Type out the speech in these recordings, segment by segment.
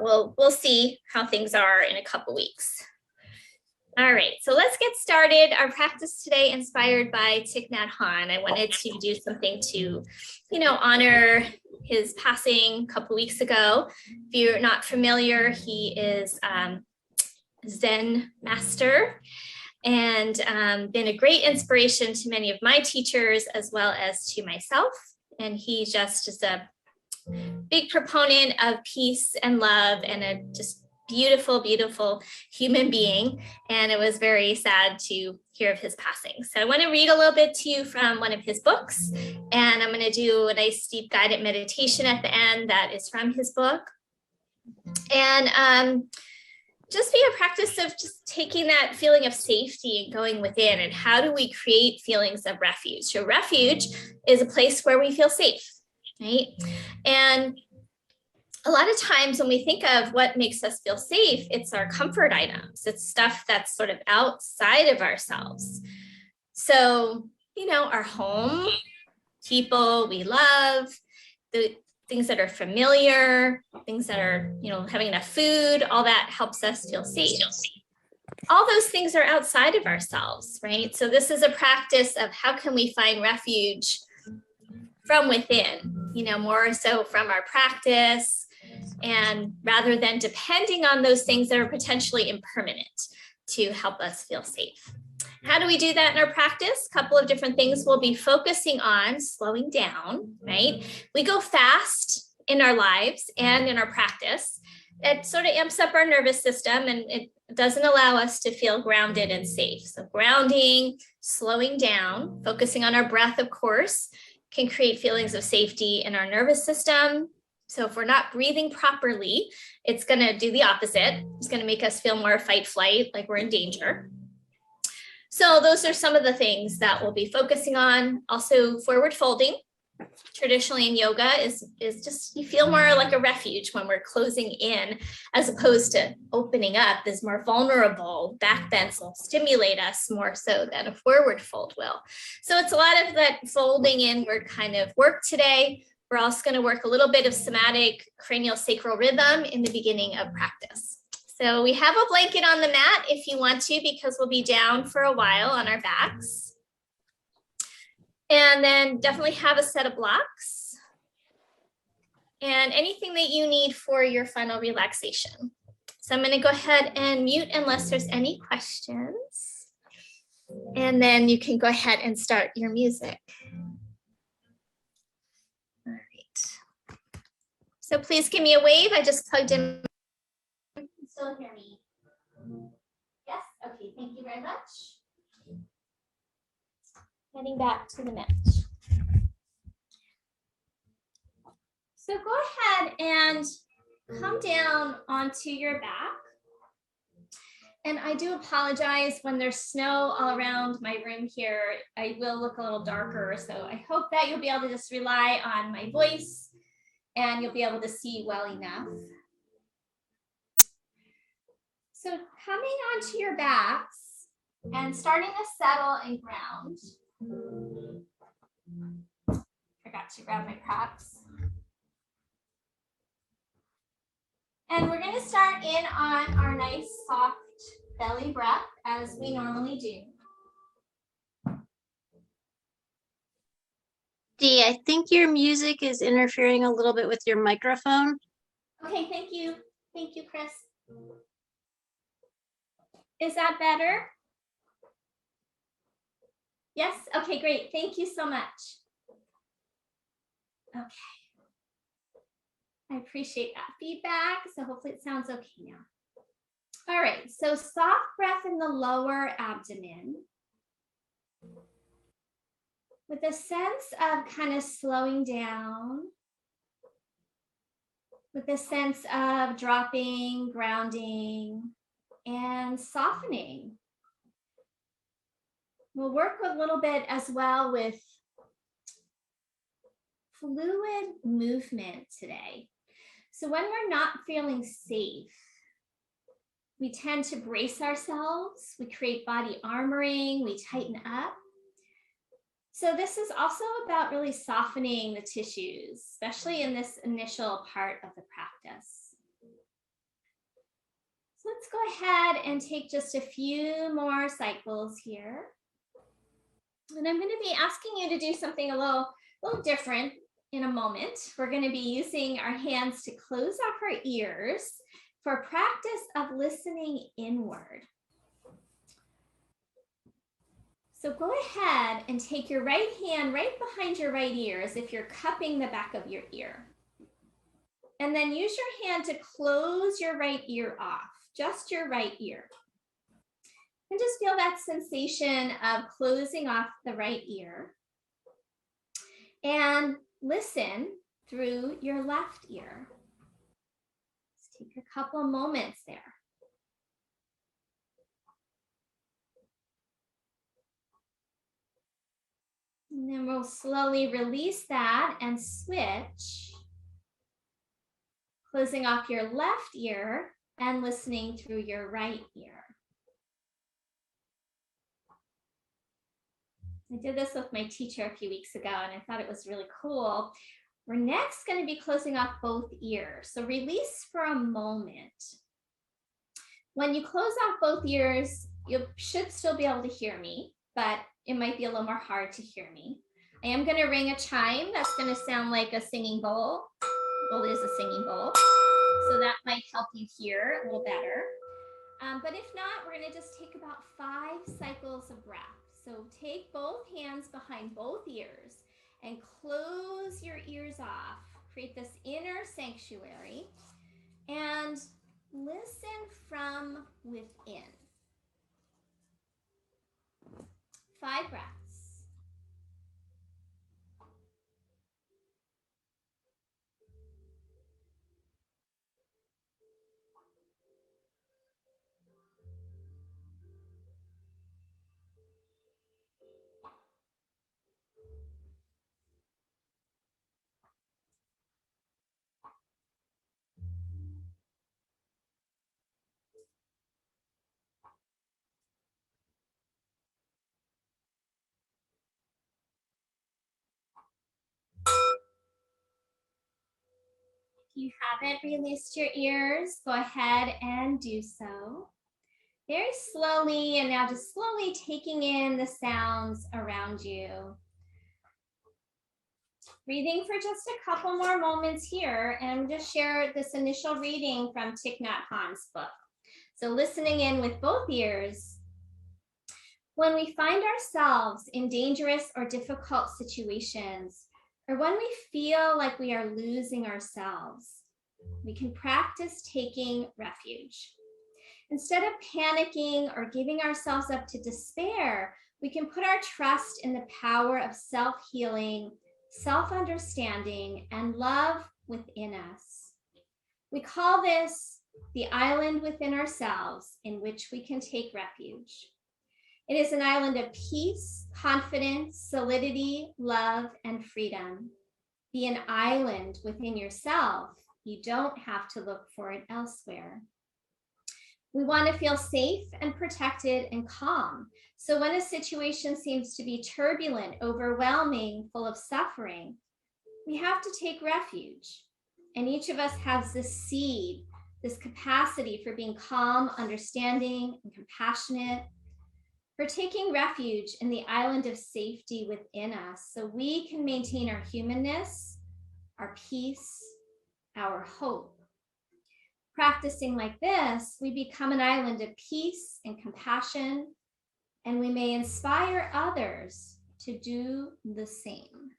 So we'll see how things are in a couple weeks. All right, so let's get started. Our practice today inspired by Thich Nhat Hanh. I wanted to do something to, honor his passing a couple weeks ago. If you're not familiar, he is Zen master and been a great inspiration to many of my teachers as well as to myself. And he just is a big proponent of peace and love and a just beautiful, beautiful human being. And it was very sad to hear of his passing. So I want to read a little bit to you from one of his books. And I'm going to do a nice deep guided meditation at the end that is from his book. And just be a practice of just taking that feeling of safety and going within. And how do we create feelings of refuge? So refuge is a place where we feel safe, right? And a lot of times when we think of what makes us feel safe, it's our comfort items. It's stuff that's sort of outside of ourselves. So, our home, people we love, the things that are familiar, things that are, having enough food, all that helps us feel safe. All those things are outside of ourselves, right? So this is a practice of how can we find refuge from within, more so from our practice, and rather than depending on those things that are potentially impermanent to help us feel safe. How do we do that in our practice? A couple of different things we'll be focusing on: slowing down, right? We go fast in our lives and in our practice. It sort of amps up our nervous system and it doesn't allow us to feel grounded and safe. So grounding, slowing down, focusing on our breath, of course, can create feelings of safety in our nervous system. So if we're not breathing properly, it's going to do the opposite. It's going to make us feel more fight, flight, like we're in danger. So those are some of the things that we'll be focusing on. Also, forward folding, traditionally in yoga, is just, you feel more like a refuge when we're closing in, as opposed to opening up. This more vulnerable back bends will stimulate us more so than a forward fold will. So it's a lot of that folding inward kind of work today. We're also going to work a little bit of somatic cranial-sacral rhythm in the beginning of practice. So we have a blanket on the mat if you want to, because we'll be down for a while on our backs. And then definitely have a set of blocks and anything that you need for your final relaxation. So I'm going to go ahead and mute unless there's any questions. And then you can go ahead and start your music. So please give me a wave. I just plugged in. You can still hear me? Yes? Okay, thank you very much. Heading back to the mat. So go ahead and come down onto your back. And I do apologize when there's snow all around my room here. I will look a little darker. So I hope that you'll be able to just rely on my voice and you'll be able to see well enough. So coming onto your backs and starting to settle and ground. Forgot to grab my props. And we're going to start in on our nice soft belly breath as we normally do. Dee, I think your music is interfering a little bit with your microphone. Okay, thank you. Thank you, Chris. Is that better? Yes? Okay, great. Thank you so much. Okay. I appreciate that feedback. So hopefully it sounds okay now. All right, so soft breath in the lower abdomen with a sense of kind of slowing down, with a sense of dropping, grounding, and softening. We'll work a little bit as well with fluid movement today. So when we're not feeling safe, we tend to brace ourselves, we create body armoring, we tighten up. So this is also about really softening the tissues, especially in this initial part of the practice. Let's go ahead and take just a few more cycles here. And I'm going to be asking you to do something a little different in a moment. We're going to be using our hands to close off our ears for practice of listening inward. So go ahead and take your right hand right behind your right ear as if you're cupping the back of your ear. And then use your hand to close your right ear off, just your right ear. And just feel that sensation of closing off the right ear. And listen through your left ear. Just take a couple of moments there. And then we'll slowly release that and switch, closing off your left ear and listening through your right ear. I did this with my teacher a few weeks ago and I thought it was really cool. We're next going to be closing off both ears. So release for a moment. When you close off both ears, you should still be able to hear me, but it might be a little more hard to hear me. I am going to ring a chime that's going to sound like a singing bowl. Well, it is a singing bowl. So that might help you hear a little better. But if not, we're going to just take about 5 cycles of breath. So take both hands behind both ears and close your ears off. Create this inner sanctuary and listen from within. 5 breaths. If you haven't released your ears, go ahead and do so. Very slowly, and now just slowly taking in the sounds around you. Breathing for just a couple more moments here, and I'm just share this initial reading from Thich Nhat Hanh's book. So listening in with both ears. When we find ourselves in dangerous or difficult situations, or when we feel like we are losing ourselves, we can practice taking refuge. Instead of panicking or giving ourselves up to despair, we can put our trust in the power of self-healing, self-understanding, and love within us. We call this the island within ourselves in which we can take refuge. It is an island of peace, confidence, solidity, love, and freedom. Be an island within yourself. You don't have to look for it elsewhere. We want to feel safe and protected and calm. So when a situation seems to be turbulent, overwhelming, full of suffering, we have to take refuge. And each of us has this seed, this capacity for being calm, understanding, and compassionate, for taking refuge in the island of safety within us so we can maintain our humanness, our peace, our hope. Practicing like this, we become an island of peace and compassion, and we may inspire others to do the same.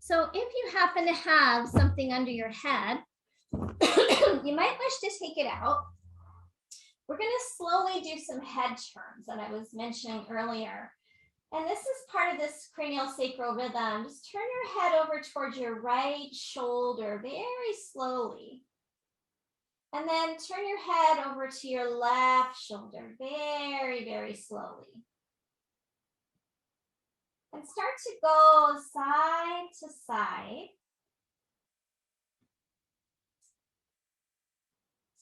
So if you happen to have something under your head, you might wish to take it out. We're going to slowly do some head turns that I was mentioning earlier. And this is part of this cranial-sacral rhythm. Just turn your head over towards your right shoulder very slowly. And then turn your head over to your left shoulder very, very slowly. And start to go side to side.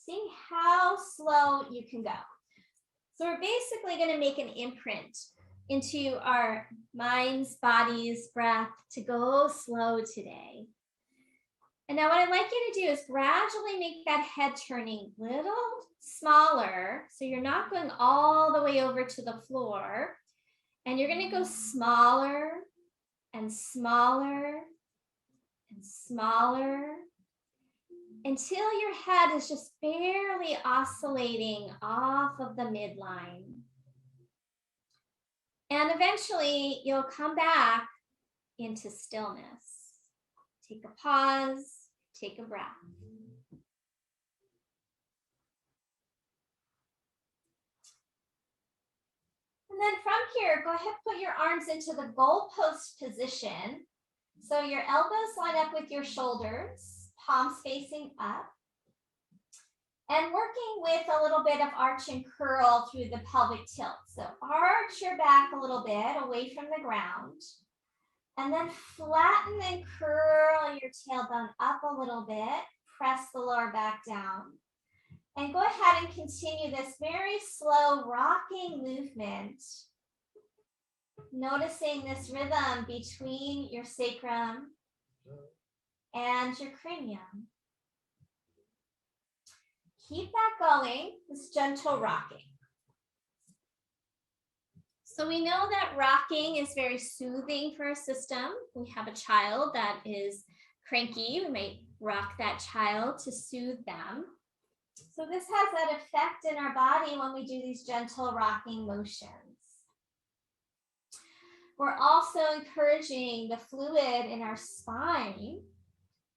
Seeing how slow you can go. So we're basically going to make an imprint into our minds, bodies, breath to go slow today. And now what I'd like you to do is gradually make that head turning a little smaller. So you're not going all the way over to the floor. And you're going to go smaller and smaller and smaller until your head is just barely oscillating off of the midline. And eventually you'll come back into stillness. Take a pause, take a breath. And then from here, go ahead, put your arms into the goalpost position. So your elbows line up with your shoulders, palms facing up. And working with a little bit of arch and curl through the pelvic tilt. So arch your back a little bit away from the ground. And then flatten and curl your tailbone up a little bit. Press the lower back down. And go ahead and continue this very slow rocking movement. Noticing this rhythm between your sacrum and your cranium. Keep that going, this gentle rocking. So we know that rocking is very soothing for our system. We have a child that is cranky. We might rock that child to soothe them. So this has that effect in our body when we do these gentle rocking motions. We're also encouraging the fluid in our spine,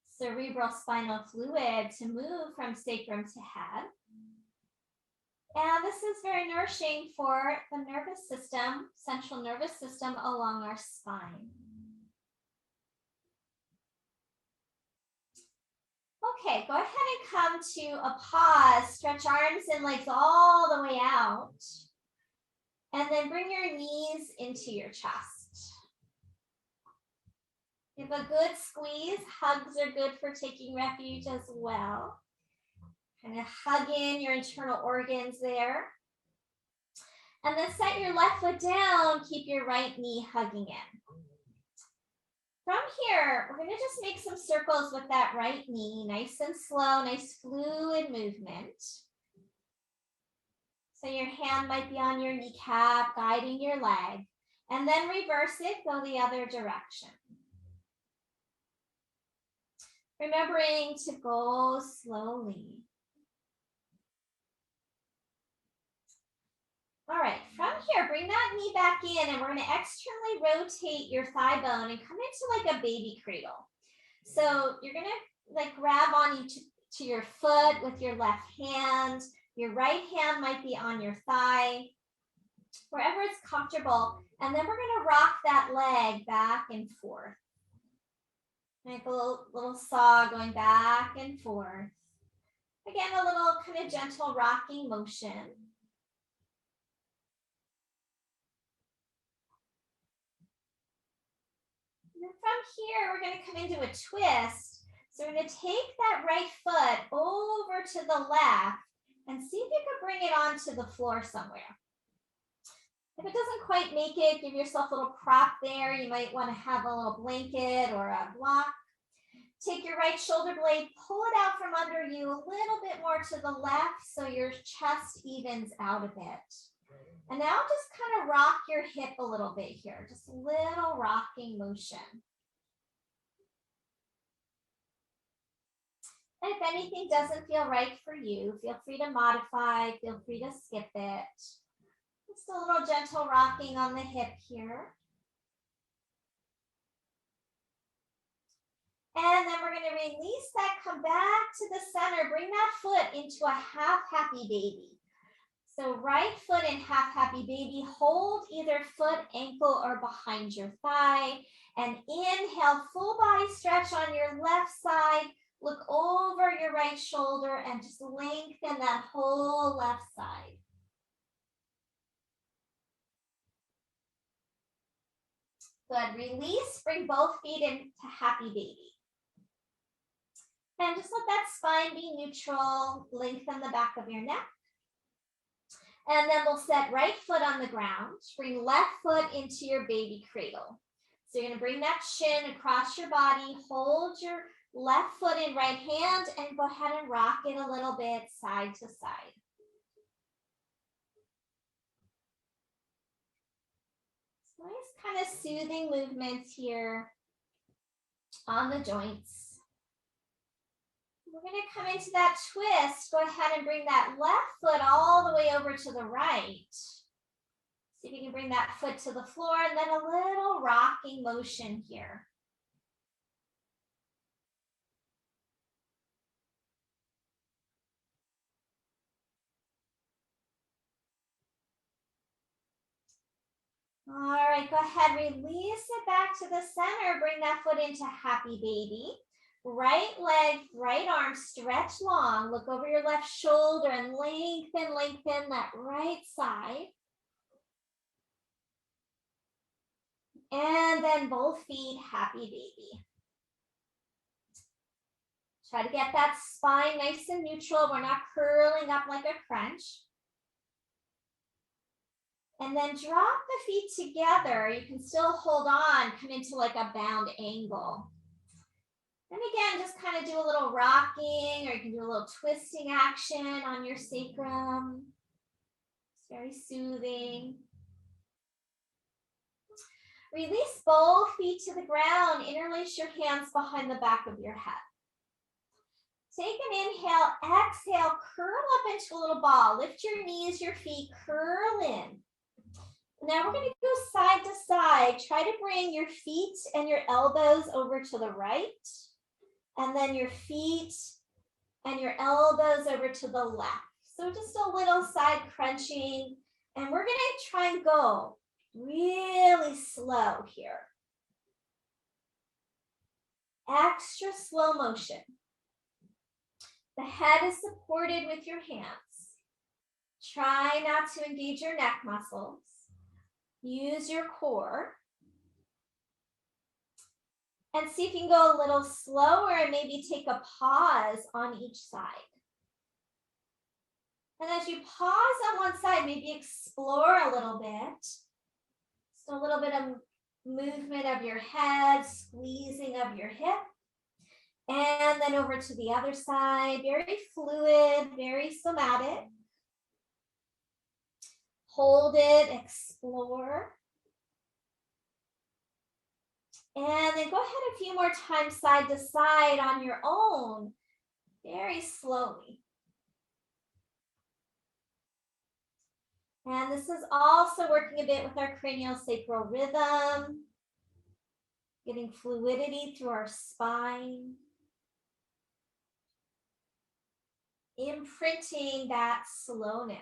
cerebral spinal fluid, to move from sacrum to head. And this is very nourishing for the nervous system, central nervous system along our spine. Okay, go ahead and come to a pause. Stretch arms and legs all the way out. And then bring your knees into your chest. Give a good squeeze. Hugs are good for taking refuge as well. Kind of hug in your internal organs there. And then set your left foot down. Keep your right knee hugging in. From here, we're going to just make some circles with that right knee. Nice and slow, nice fluid movement. So your hand might be on your kneecap, guiding your leg. And then reverse it, go the other direction. Remembering to go slowly. All right, from here, bring that knee back in and we're going to externally rotate your thigh bone and come into like a baby cradle. So you're going to like grab on to your foot with your left hand. Your right hand might be on your thigh, wherever it's comfortable. And then we're going to rock that leg back and forth. Like a little saw going back and forth. Again, a little kind of gentle rocking motion. And then from here, we're going to come into a twist. So we're going to take that right foot over to the left and see if you can bring it onto the floor somewhere. If it doesn't quite make it, give yourself a little prop there. You might want to have a little blanket or a block. Take your right shoulder blade, pull it out from under you a little bit more to the left so your chest evens out a bit. And now just kind of rock your hip a little bit here, just a little rocking motion. And if anything doesn't feel right for you, feel free to modify, feel free to skip it. Just a little gentle rocking on the hip here. And then we're going to release that, come back to the center, bring that foot into a half happy baby. So right foot in half happy baby, hold either foot, ankle, or behind your thigh. And inhale, full body stretch on your left side. Look over your right shoulder and just lengthen that whole left side. Good, release, bring both feet into happy baby. And just let that spine be neutral, lengthen the back of your neck. And then we'll set right foot on the ground, bring left foot into your baby cradle. So you're gonna bring that shin across your body, hold your left foot in right hand, and go ahead and rock it a little bit side to side. Nice kind of soothing movements here on the joints. We're going to come into that twist. Go ahead and bring that left foot all the way over to the right. See if you can bring that foot to the floor, and then a little rocking motion here. All right, go ahead, release it back to the center. Bring that foot into happy baby. Right leg, right arm, stretch long. Look over your left shoulder and lengthen that right side. And then both feet, happy baby. Try to get that spine nice and neutral. We're not curling up like a crunch. And then drop the feet together. You can still hold on, come into like a bound angle. And again, just kind of do a little rocking, or you can do a little twisting action on your sacrum. It's very soothing. Release both feet to the ground. Interlace your hands behind the back of your head. Take an inhale, exhale, curl up into a little ball. Lift your knees, your feet, curl in. Now we're going to go side to side. Try to bring your feet and your elbows over to the right, and then your feet and your elbows over to the left. So just a little side crunching, and we're going to try and go really slow here. Extra slow motion. The head is supported with your hands. Try not to engage your neck muscles. Use your core. And see if you can go a little slower and maybe take a pause on each side. And as you pause on one side, maybe explore a little bit. Just a little bit of movement of your head, squeezing of your hip. And then over to the other side, very fluid, very somatic. Hold it, explore. And then go ahead a few more times side to side on your own, very slowly. And this is also working a bit with our cranial-sacral rhythm, getting fluidity through our spine, imprinting that slowness.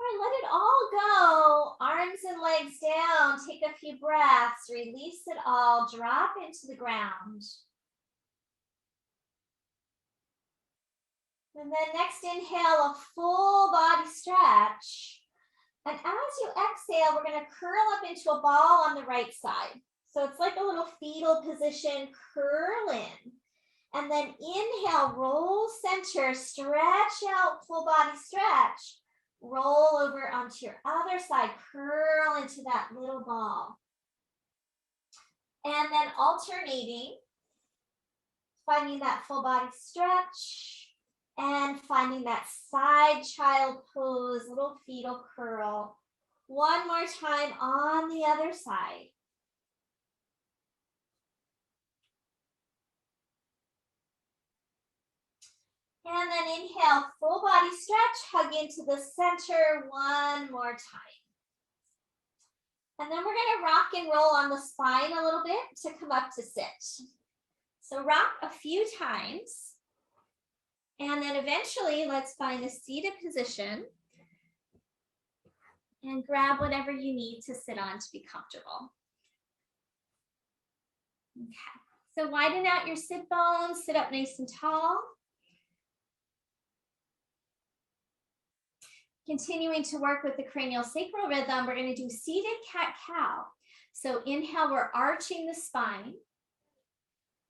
All right, let it all go. Arms and legs down. Take a few breaths. Release it all. Drop into the ground. And then next inhale, a full body stretch. And as you exhale, we're going to curl up into a ball on the right side. So it's like a little fetal position, curl in. And then inhale, roll center, stretch out, full body stretch. Roll over onto your other side, curl into that little ball. And then alternating, finding that full body stretch and finding that side child pose, little fetal curl. One more time on the other side. And then inhale, full body stretch, hug into the center one more time. And then we're going to rock and roll on the spine a little bit to come up to sit. So rock a few times. And then eventually, let's find a seated position. And grab whatever you need to sit on to be comfortable. Okay, so widen out your sit bones, sit up nice and tall. Continuing to work with the cranial-sacral rhythm, we're going to do seated cat-cow. So inhale, we're arching the spine.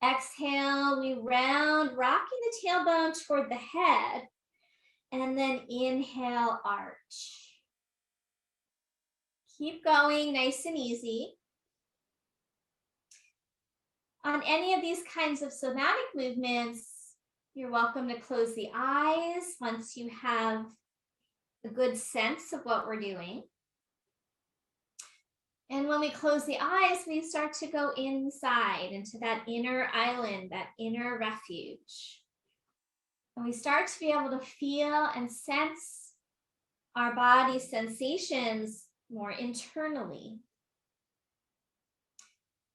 Exhale, we round, rocking the tailbone toward the head. And then inhale, arch. Keep going, nice and easy. On any of these kinds of somatic movements, you're welcome to close the eyes once you have a good sense of what we're doing. And when we close the eyes, we start to go inside into that inner island, that inner refuge. And we start to be able to feel and sense our body's sensations more internally.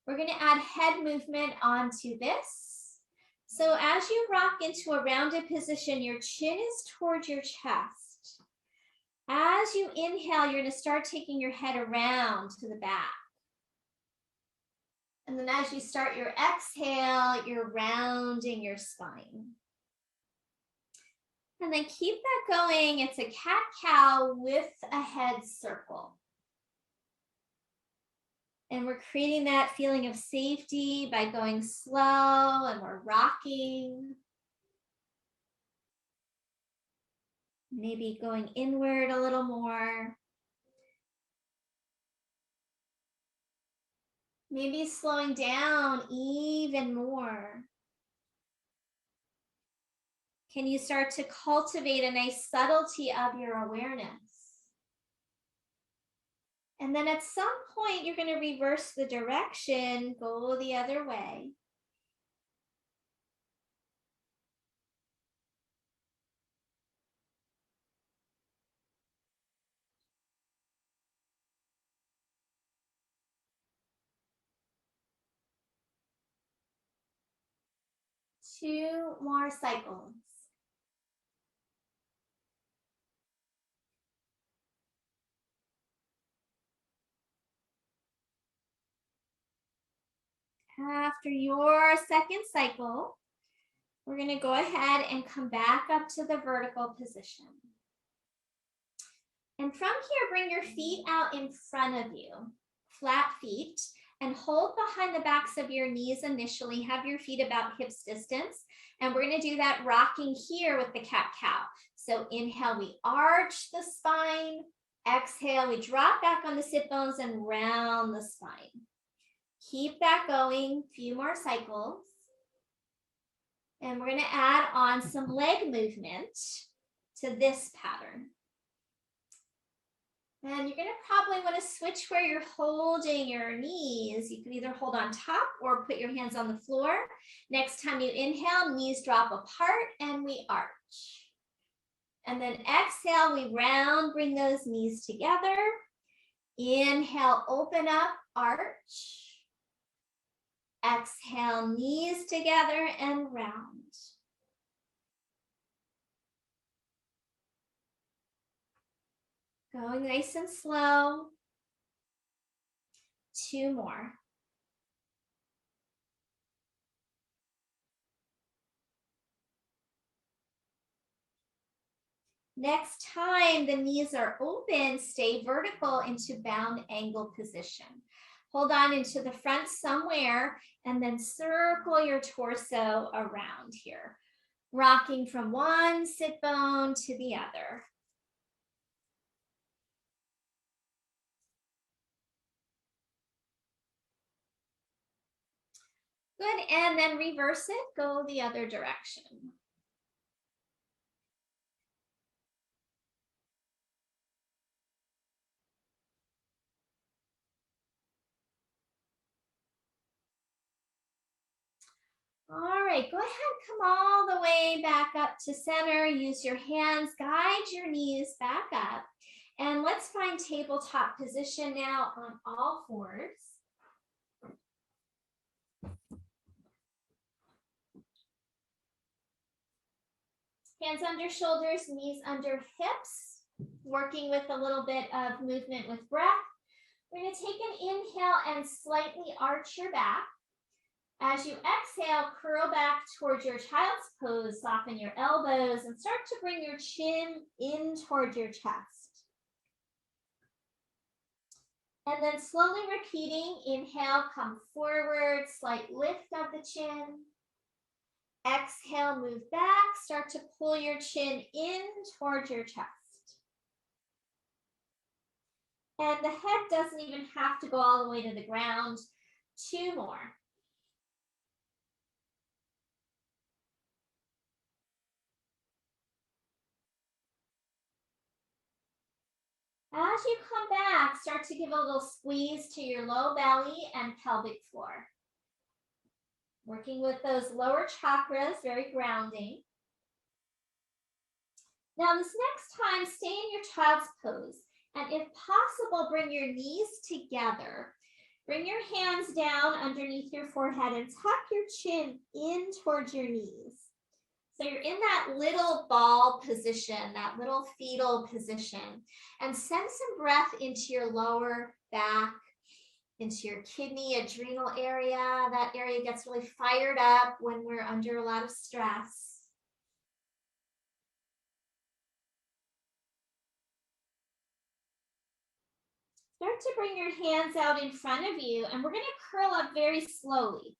We're going to add head movement onto this. So as you rock into a rounded position, your chin is towards your chest. As you inhale, you're going to start taking your head around to the back. And then as you start your exhale, you're rounding your spine. And then keep that going. It's a cat-cow with a head circle. And we're creating that feeling of safety by going slow, and we're rocking. Maybe going inward a little more. Maybe slowing down even more. Can you start to cultivate a nice subtlety of your awareness? And then at some point, you're going to reverse the direction, go the other way. Two more cycles. After your second cycle, we're going to go ahead and come back up to the vertical position. And from here, bring your feet out in front of you, flat feet, and hold behind the backs of your knees initially. Have your feet about hips distance. And we're going to do that rocking here with the cat-cow. So inhale, we arch the spine. Exhale, we drop back on the sit bones and round the spine. Keep that going, few more cycles. And we're going to add on some leg movement to this pattern. And you're going to probably want to switch where you're holding your knees. You can either hold on top or put your hands on the floor. Next time you inhale, knees drop apart and we arch. And then exhale, we round, bring those knees together. Inhale, open up, arch. Exhale, knees together and round. Going nice and slow. Two more. Next time the knees are open, stay vertical into bound angle position. Hold on into the front somewhere and then circle your torso around here, rocking from one sit bone to the other. Good, and then reverse it, go the other direction. All right, go ahead, come all the way back up to center. Use your hands, guide your knees back up. And let's find tabletop position now on all fours. Hands under shoulders, knees under hips, working with a little bit of movement with breath. We're going to take an inhale and slightly arch your back. As you exhale, curl back towards your child's pose, soften your elbows, and start to bring your chin in toward your chest. And then slowly repeating, inhale, come forward, slight lift of the chin. Exhale, move back, start to pull your chin in towards your chest. And the head doesn't even have to go all the way to the ground. Two more. As you come back, start to give a little squeeze to your low belly and pelvic floor. Working with those lower chakras, very grounding. Now this next time, stay in your child's pose. And if possible, bring your knees together. Bring your hands down underneath your forehead and tuck your chin in towards your knees. So you're in that little ball position, that little fetal position. And send some breath into your lower back, into your kidney, adrenal area. That area gets really fired up when we're under a lot of stress. Start to bring your hands out in front of you, and we're going to curl up very slowly.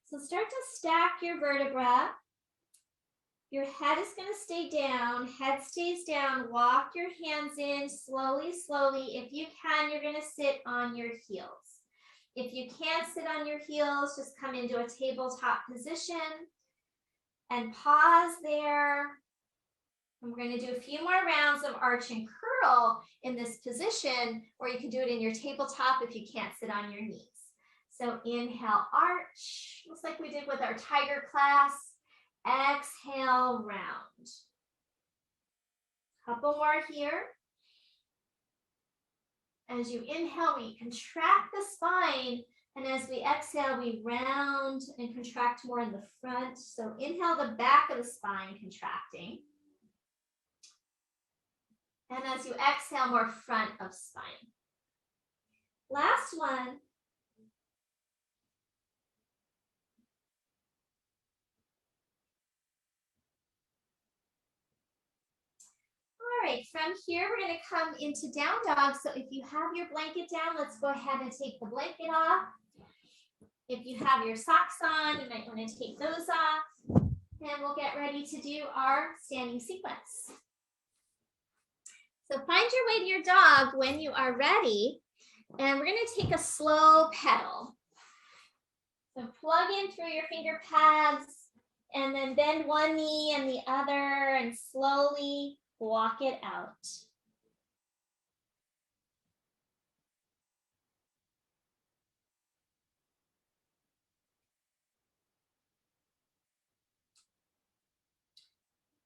So start to stack your vertebra. Your head is going to stay down, head stays down. Walk your hands in slowly, slowly. If you can, you're going to sit on your heels. If you can't sit on your heels, just come into a tabletop position and pause there. And we're going to do a few more rounds of arch and curl in this position, or you can do it in your tabletop if you can't sit on your knees. So inhale, arch, looks like we did with our tiger class. Exhale, round. Couple more here. As you inhale, we contract the spine, and as we exhale, we round and contract more in the front. So inhale, the back of the spine contracting. And as you exhale, more front of spine. Last one. All right, from here, we're going to come into down dog. So if you have your blanket down, let's go ahead and take the blanket off. If you have your socks on, you might want to take those off. And we'll get ready to do our standing sequence. So find your way to your dog when you are ready. And we're going to take a slow pedal. So plug in through your finger pads and then bend one knee and the other and slowly walk it out.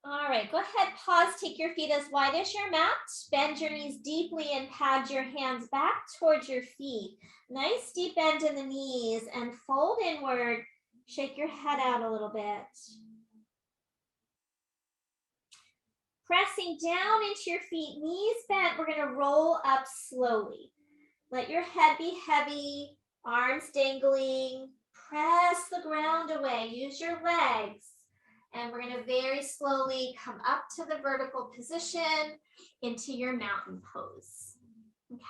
All right, go ahead, pause, take your feet as wide as your mat, bend your knees deeply and pad your hands back towards your feet. Nice deep bend in the knees and fold inward, shake your head out a little bit. Pressing down into your feet, knees bent, we're gonna roll up slowly. Let your head be heavy, arms dangling, press the ground away, use your legs. And we're going to very slowly come up to the vertical position into your mountain pose. Okay.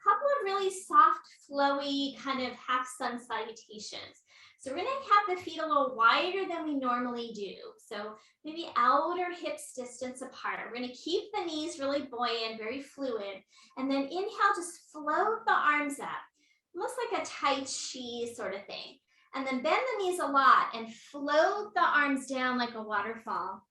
Couple of really soft, flowy, kind of half sun salutations. So we're going to have the feet a little wider than we normally do. So maybe outer hips distance apart. We're going to keep the knees really buoyant, very fluid. And then inhale, just float the arms up, almost like a Tai Chi sort of thing. And then bend the knees a lot and float the arms down like a waterfall.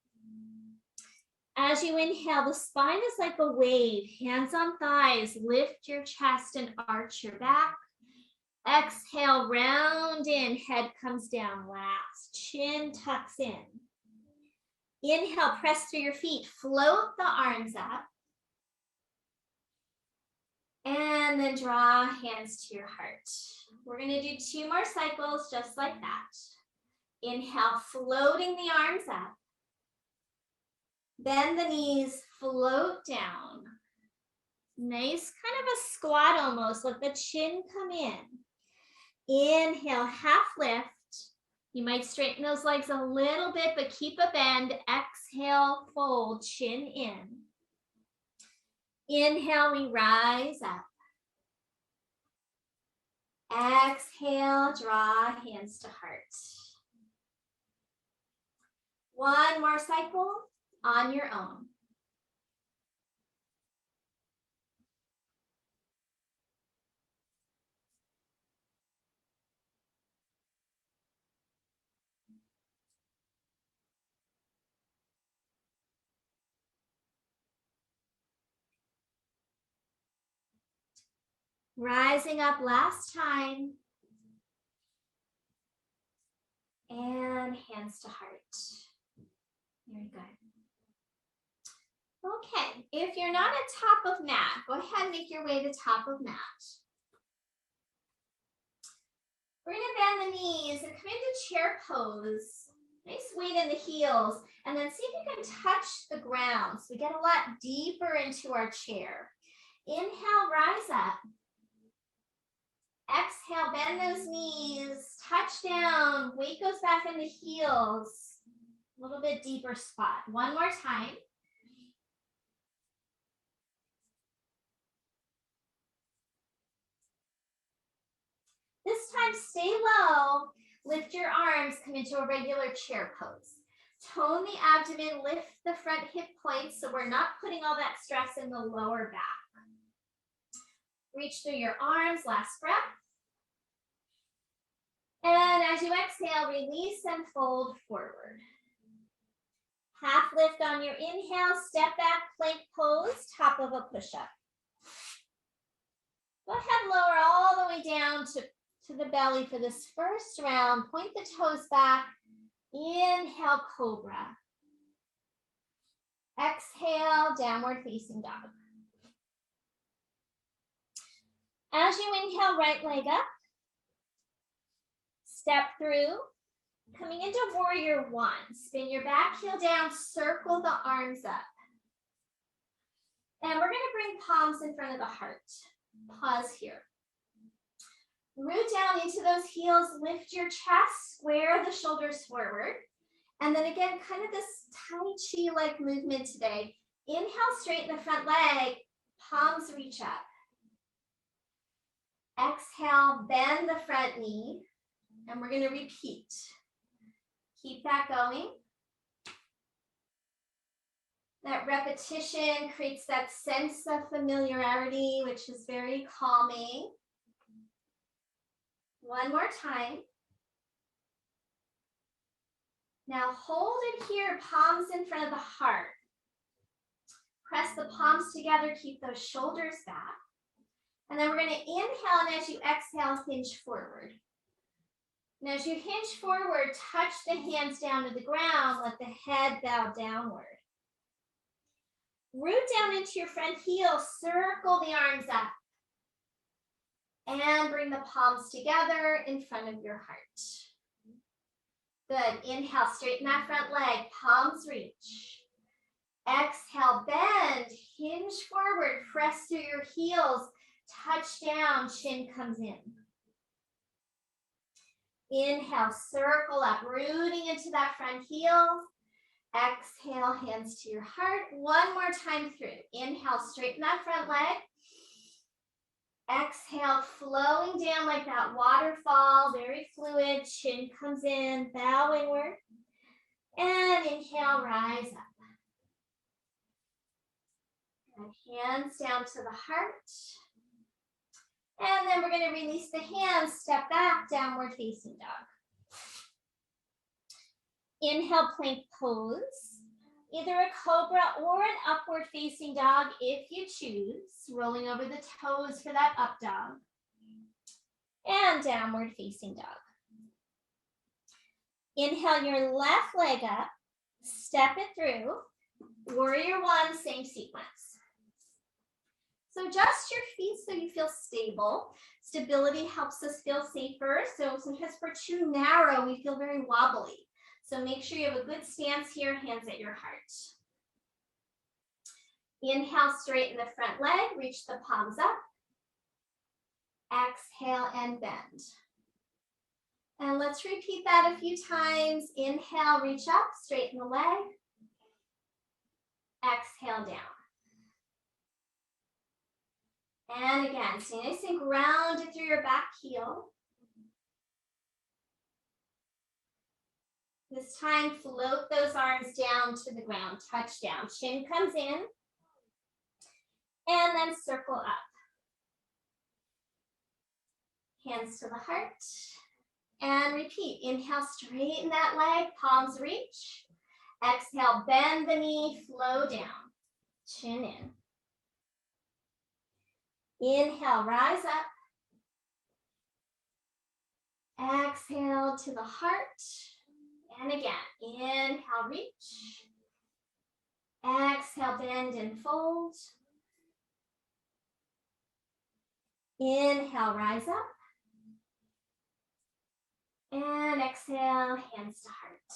As you inhale, the spine is like a wave. Hands on thighs, lift your chest and arch your back. Exhale, round in, head comes down last. Chin tucks in. Inhale, press through your feet, float the arms up. And then draw hands to your heart. We're going to do 2 more cycles just like that. Inhale, floating the arms up. Bend the knees, float down. Nice kind of a squat almost. Let the chin come in. Inhale, half lift. You might straighten those legs a little bit, but keep a bend. Exhale, fold, chin in. Inhale, we rise up. Exhale, draw hands to heart. One more cycle on your own. Rising up last time. And hands to heart. Very good. Okay, if you're not at top of mat, go ahead and make your way to top of mat. We're gonna bend the knees and come into chair pose. Nice weight in the heels, and then see if you can touch the ground. So we get a lot deeper into our chair. Inhale, rise up. Exhale, bend those knees, touch down, weight goes back in the heels. A little bit deeper spot. One more time. This time, stay low, lift your arms, come into a regular chair pose. Tone the abdomen, lift the front hip points so we're not putting all that stress in the lower back. Reach through your arms, last breath. And as you exhale, release and fold forward. Half lift on your inhale, step back, plank pose, top of a push-up. Go ahead, lower all the way down to the belly for this first round. Point the toes back. Inhale, cobra. Exhale, downward facing dog. As you inhale, right leg up. Step through. Coming into warrior one. Spin your back heel down, circle the arms up. And we're going to bring palms in front of the heart. Pause here. Root down into those heels, lift your chest, square the shoulders forward. And then again, kind of this Tai Chi-like movement today. Inhale, straighten the front leg, palms reach up. Exhale, bend the front knee, and we're going to repeat. Keep that going. That repetition creates that sense of familiarity, which is very calming. One more time. Now hold it here, palms in front of the heart. Press the palms together, keep those shoulders back. And then we're going to inhale, and as you exhale, hinge forward. And as you hinge forward, touch the hands down to the ground, let the head bow downward. Root down into your front heel, circle the arms up. And bring the palms together in front of your heart. Good. Inhale, straighten that front leg, palms reach. Exhale, bend, hinge forward, press through your heels, touch down, chin comes in. Inhale, circle up, rooting into that front heel. Exhale, hands to your heart. One more time through. Inhale, straighten that front leg. Exhale, flowing down like that waterfall, very fluid. Chin comes in, bow inward. And inhale, rise up. And hands down to the heart. And then we're going to release the hands, step back, downward facing dog. Inhale, plank pose. Either a cobra or an upward facing dog if you choose. Rolling over the toes for that up dog. And downward facing dog. Inhale your left leg up. Step it through. Warrior one, same sequence. So adjust your feet so you feel stable. Stability helps us feel safer. So sometimes we're too narrow, we feel very wobbly. So make sure you have a good stance here, hands at your heart. Inhale, straighten the front leg, reach the palms up. Exhale and bend. And let's repeat that a few times. Inhale, reach up, straighten the leg. Exhale down. And again, stay nice and grounded through your back heel. This time, float those arms down to the ground, touch down. Chin comes in, and then circle up. Hands to the heart, and repeat. Inhale, straighten that leg, palms reach. Exhale, bend the knee, flow down. Chin in. Inhale, rise up. Exhale to the heart. And again, inhale, reach. Exhale, bend and fold. Inhale, rise up. And exhale, hands to heart.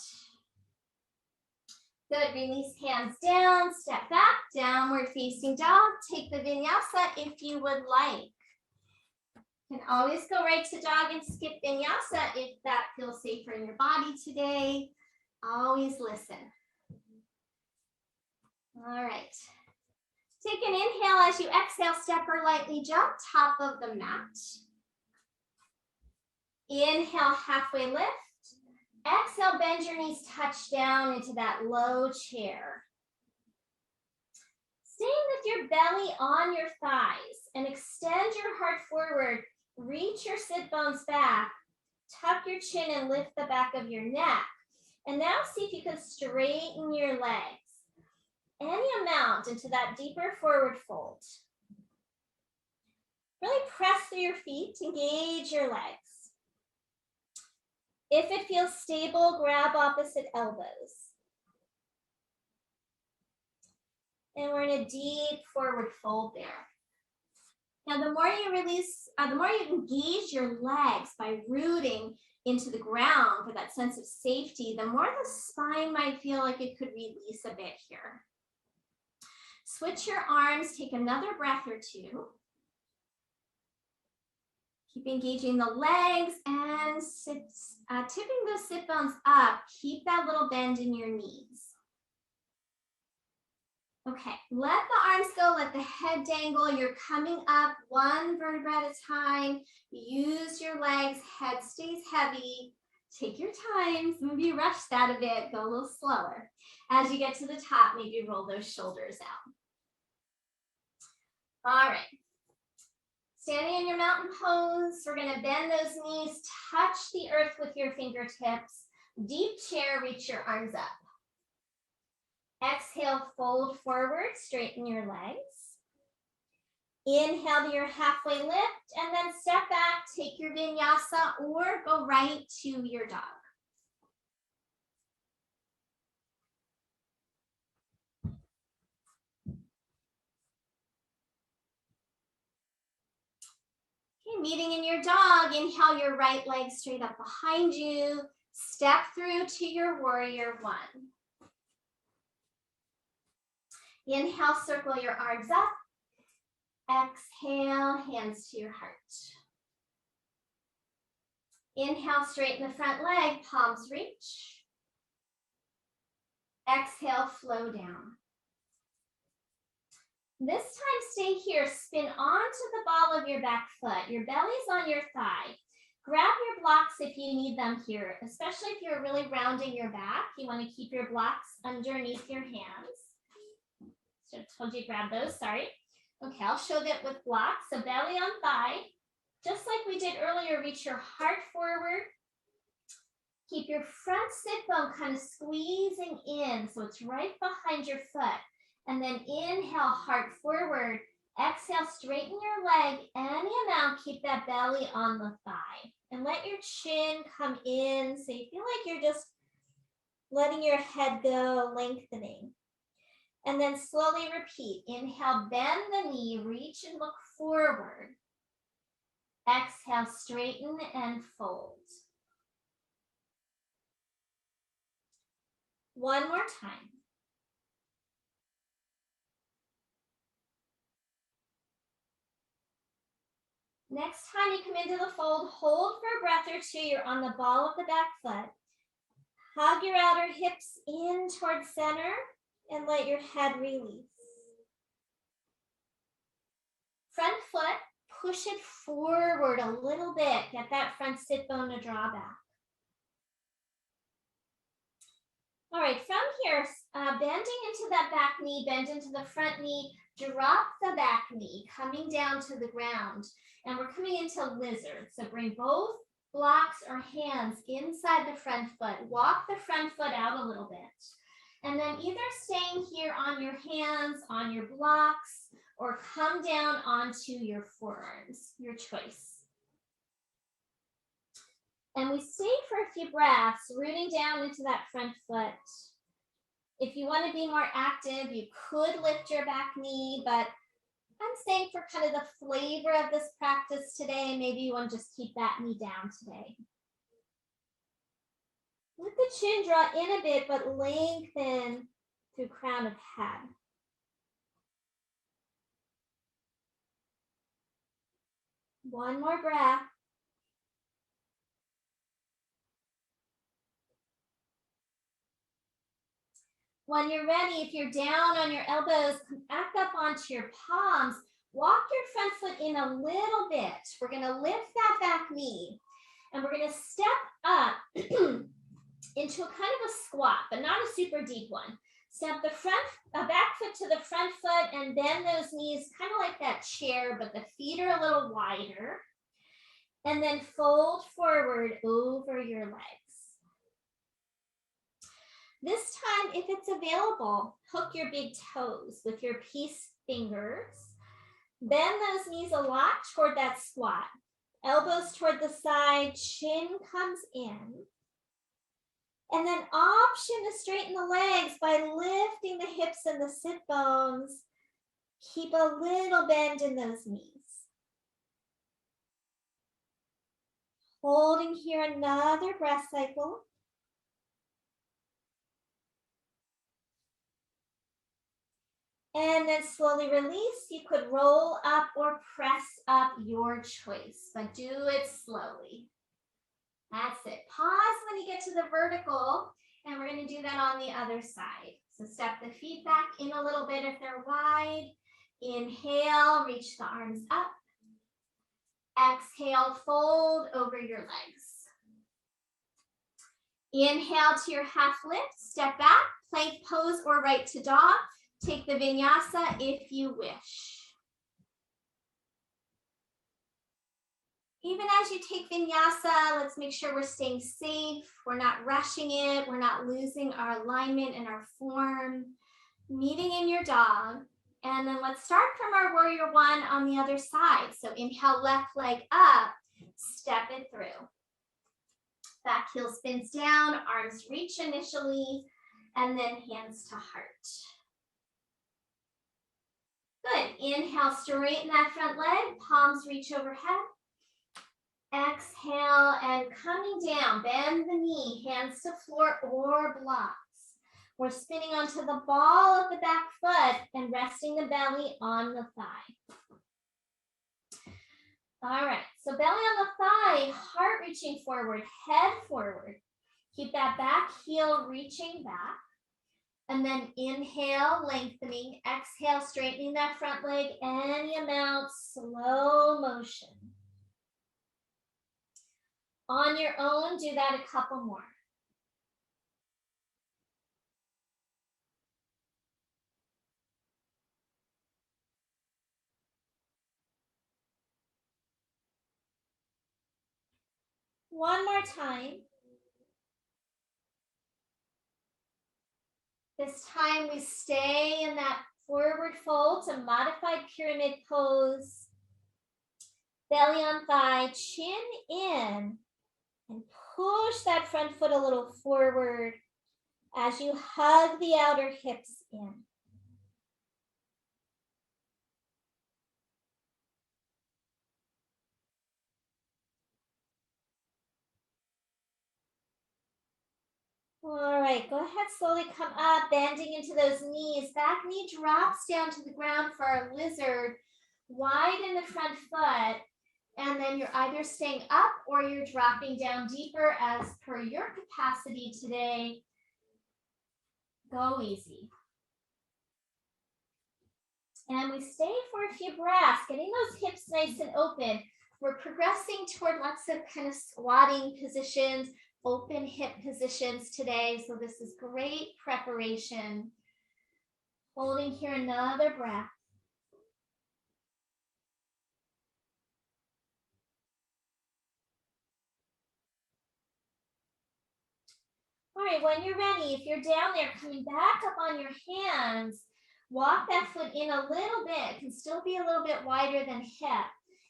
Good, release hands down, step back, downward facing dog. Take the vinyasa if you would like. You can always go right to dog and skip vinyasa if that feels safer in your body today. Always listen. All right. Take an inhale as you exhale, step or lightly jump, top of the mat. Inhale, halfway lift. Exhale, bend your knees, touch down into that low chair. Staying with your belly on your thighs and extend your heart forward. Reach your sit bones back. Tuck your chin and lift the back of your neck. And now see if you can straighten your legs. Any amount into that deeper forward fold. Really press through your feet, engage your legs. If it feels stable, grab opposite elbows. And we're in a deep forward fold there. Now, the more you release, the more you engage your legs by rooting into the ground for that sense of safety, the more the spine might feel like it could release a bit here. Switch your arms, take another breath or two. Keep engaging the legs and tipping those sit bones up. Keep that little bend in your knees. Okay, let the arms go, let the head dangle. You're coming up one vertebra at a time. Use your legs, head stays heavy. Take your time, maybe rush that a bit, go a little slower. As you get to the top, maybe roll those shoulders out. All right. Standing in your mountain pose, we're going to bend those knees, touch the earth with your fingertips. Deep chair, reach your arms up. Exhale, fold forward, straighten your legs. Inhale to your halfway lift, and then step back, take your vinyasa, or go right to your dog. Okay, meeting in your dog, inhale your right leg straight up behind you. Step through to your warrior one. Inhale, circle your arms up. Exhale, hands to your heart. Inhale, straighten the front leg, palms reach. Exhale, flow down. This time, stay here, spin onto the ball of your back foot. Your belly's on your thigh. Grab your blocks if you need them here, especially if you're really rounding your back. You want to keep your blocks underneath your hands. So I told you to grab those, sorry. Okay, I'll show that with blocks. So belly on thigh. Just like we did earlier, reach your heart forward. Keep your front sit bone kind of squeezing in so it's right behind your foot. And then inhale, heart forward. Exhale, straighten your leg. Any amount, keep that belly on the thigh. And let your chin come in so you feel like you're just letting your head go, lengthening. And then slowly repeat. Inhale, bend the knee, reach and look forward. Exhale, straighten and fold. One more time. Next time you come into the fold, hold for a breath or two. You're on the ball of the back foot. Hug your outer hips in towards center and let your head release. Front foot, push it forward a little bit. Get that front sit bone to draw back. All right, from here, bending into that back knee, bend into the front knee, drop the back knee, coming down to the ground. And we're coming into lizard. So bring both blocks or hands inside the front foot. Walk the front foot out a little bit. And then either staying here on your hands, on your blocks, or come down onto your forearms, your choice. And we stay for a few breaths, rooting down into that front foot. If you want to be more active, you could lift your back knee, but I'm saying for kind of the flavor of this practice today, maybe you want to just keep that knee down today. Let the chin draw in a bit, but lengthen through crown of head. One more breath. When you're ready, if you're down on your elbows, come back up onto your palms. Walk your front foot in a little bit. We're going to lift that back knee, and we're going to step up into a kind of a squat, but not a super deep one. Step the back foot to the front foot and bend those knees kind of like that chair, but the feet are a little wider. And then fold forward over your legs. This time, if it's available, hook your big toes with your peace fingers. Bend those knees a lot toward that squat. Elbows toward the side, chin comes in. And then option to straighten the legs by lifting the hips and the sit bones. Keep a little bend in those knees. Holding here another breath cycle. And then slowly release. You could roll up or press up, your choice, but do it slowly. That's it. Pause when you get to the vertical, and we're going to do that on the other side. So step the feet back in a little bit if they're wide. Inhale, reach the arms up. Exhale, fold over your legs. Inhale to your half lift, step back, plank pose or right to dog. Take the vinyasa if you wish. Even as you take vinyasa, let's make sure we're staying safe. We're not rushing it. We're not losing our alignment and our form. Meeting in your dog. And then let's start from our warrior one on the other side. So inhale, left leg up, step it through. Back heel spins down, arms reach initially, and then hands to heart. Good. Inhale, straighten that front leg, palms reach overhead. Exhale, and coming down, bend the knee, hands to floor or blocks. We're spinning onto the ball of the back foot and resting the belly on the thigh. All right, so belly on the thigh, heart reaching forward, head forward. Keep that back heel reaching back. And then inhale, lengthening. Exhale, straightening that front leg any amount, slow motion. On your own, do that a couple more. One more time. This time we stay in that forward fold to modified pyramid pose. Belly on thigh, chin in, and push that front foot a little forward as you hug the outer hips in. All right, go ahead, slowly come up, bending into those knees. Back knee drops down to the ground for our lizard. Widen the front foot, and then you're either staying up or you're dropping down deeper as per your capacity today. Go easy. And we stay for a few breaths, getting those hips nice and open. We're progressing toward lots of kind of squatting positions, open hip positions today. So this is great preparation. Holding here another breath. All right, when you're ready, if you're down there, coming back up on your hands, Walk that foot in a little bit. It can still be a little bit wider than hip.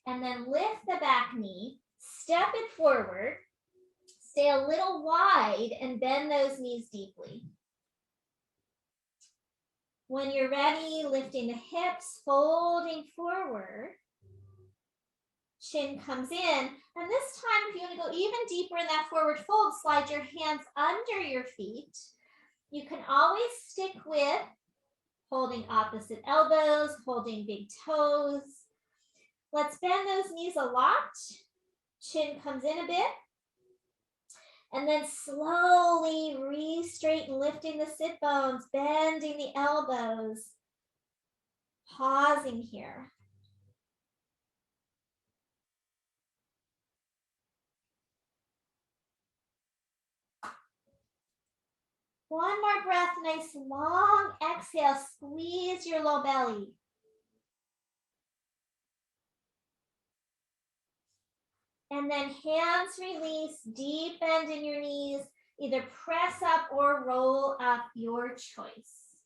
And then lift the back knee, step it forward, stay a little wide, and bend those knees deeply. When you're ready, lifting the hips, folding forward. Chin comes in. And this time, if you want to go even deeper in that forward fold, slide your hands under your feet. You can always stick with holding opposite elbows, holding big toes. Let's bend those knees a lot. Chin comes in a bit. And then slowly re-straighten, lifting the sit bones, bending the elbows. Pausing here. One more breath, nice long exhale. Squeeze your low belly. And then hands release, deep bend in your knees. Either press up or roll up, your choice.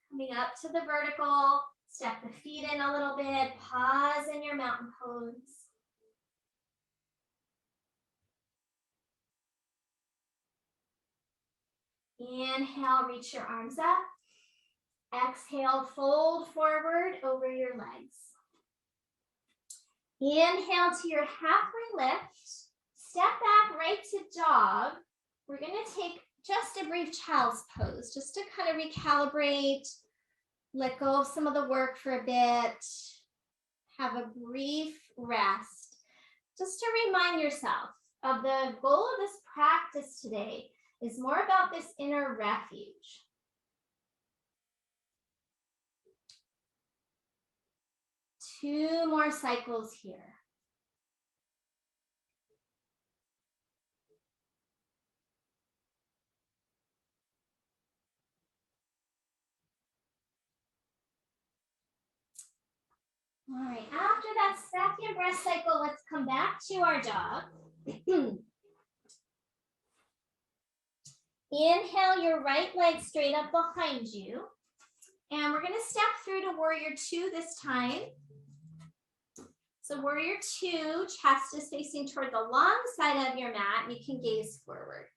Coming up to the vertical, step the feet in a little bit, pause in your mountain pose. Inhale, reach your arms up. Exhale, fold forward over your legs. Inhale to your halfway lift. Step back right to dog. We're going to take just a brief child's pose, just to kind of recalibrate, let go of some of the work for a bit, have a brief rest. Just to remind yourself of the goal of this practice today is more about this inner refuge. Two more cycles here. All right, after that second breath cycle, let's come back to our dog. Inhale your right leg straight up behind you. And we're going to step through to warrior two this time. So warrior two, chest is facing toward the long side of your mat, and you can gaze forward.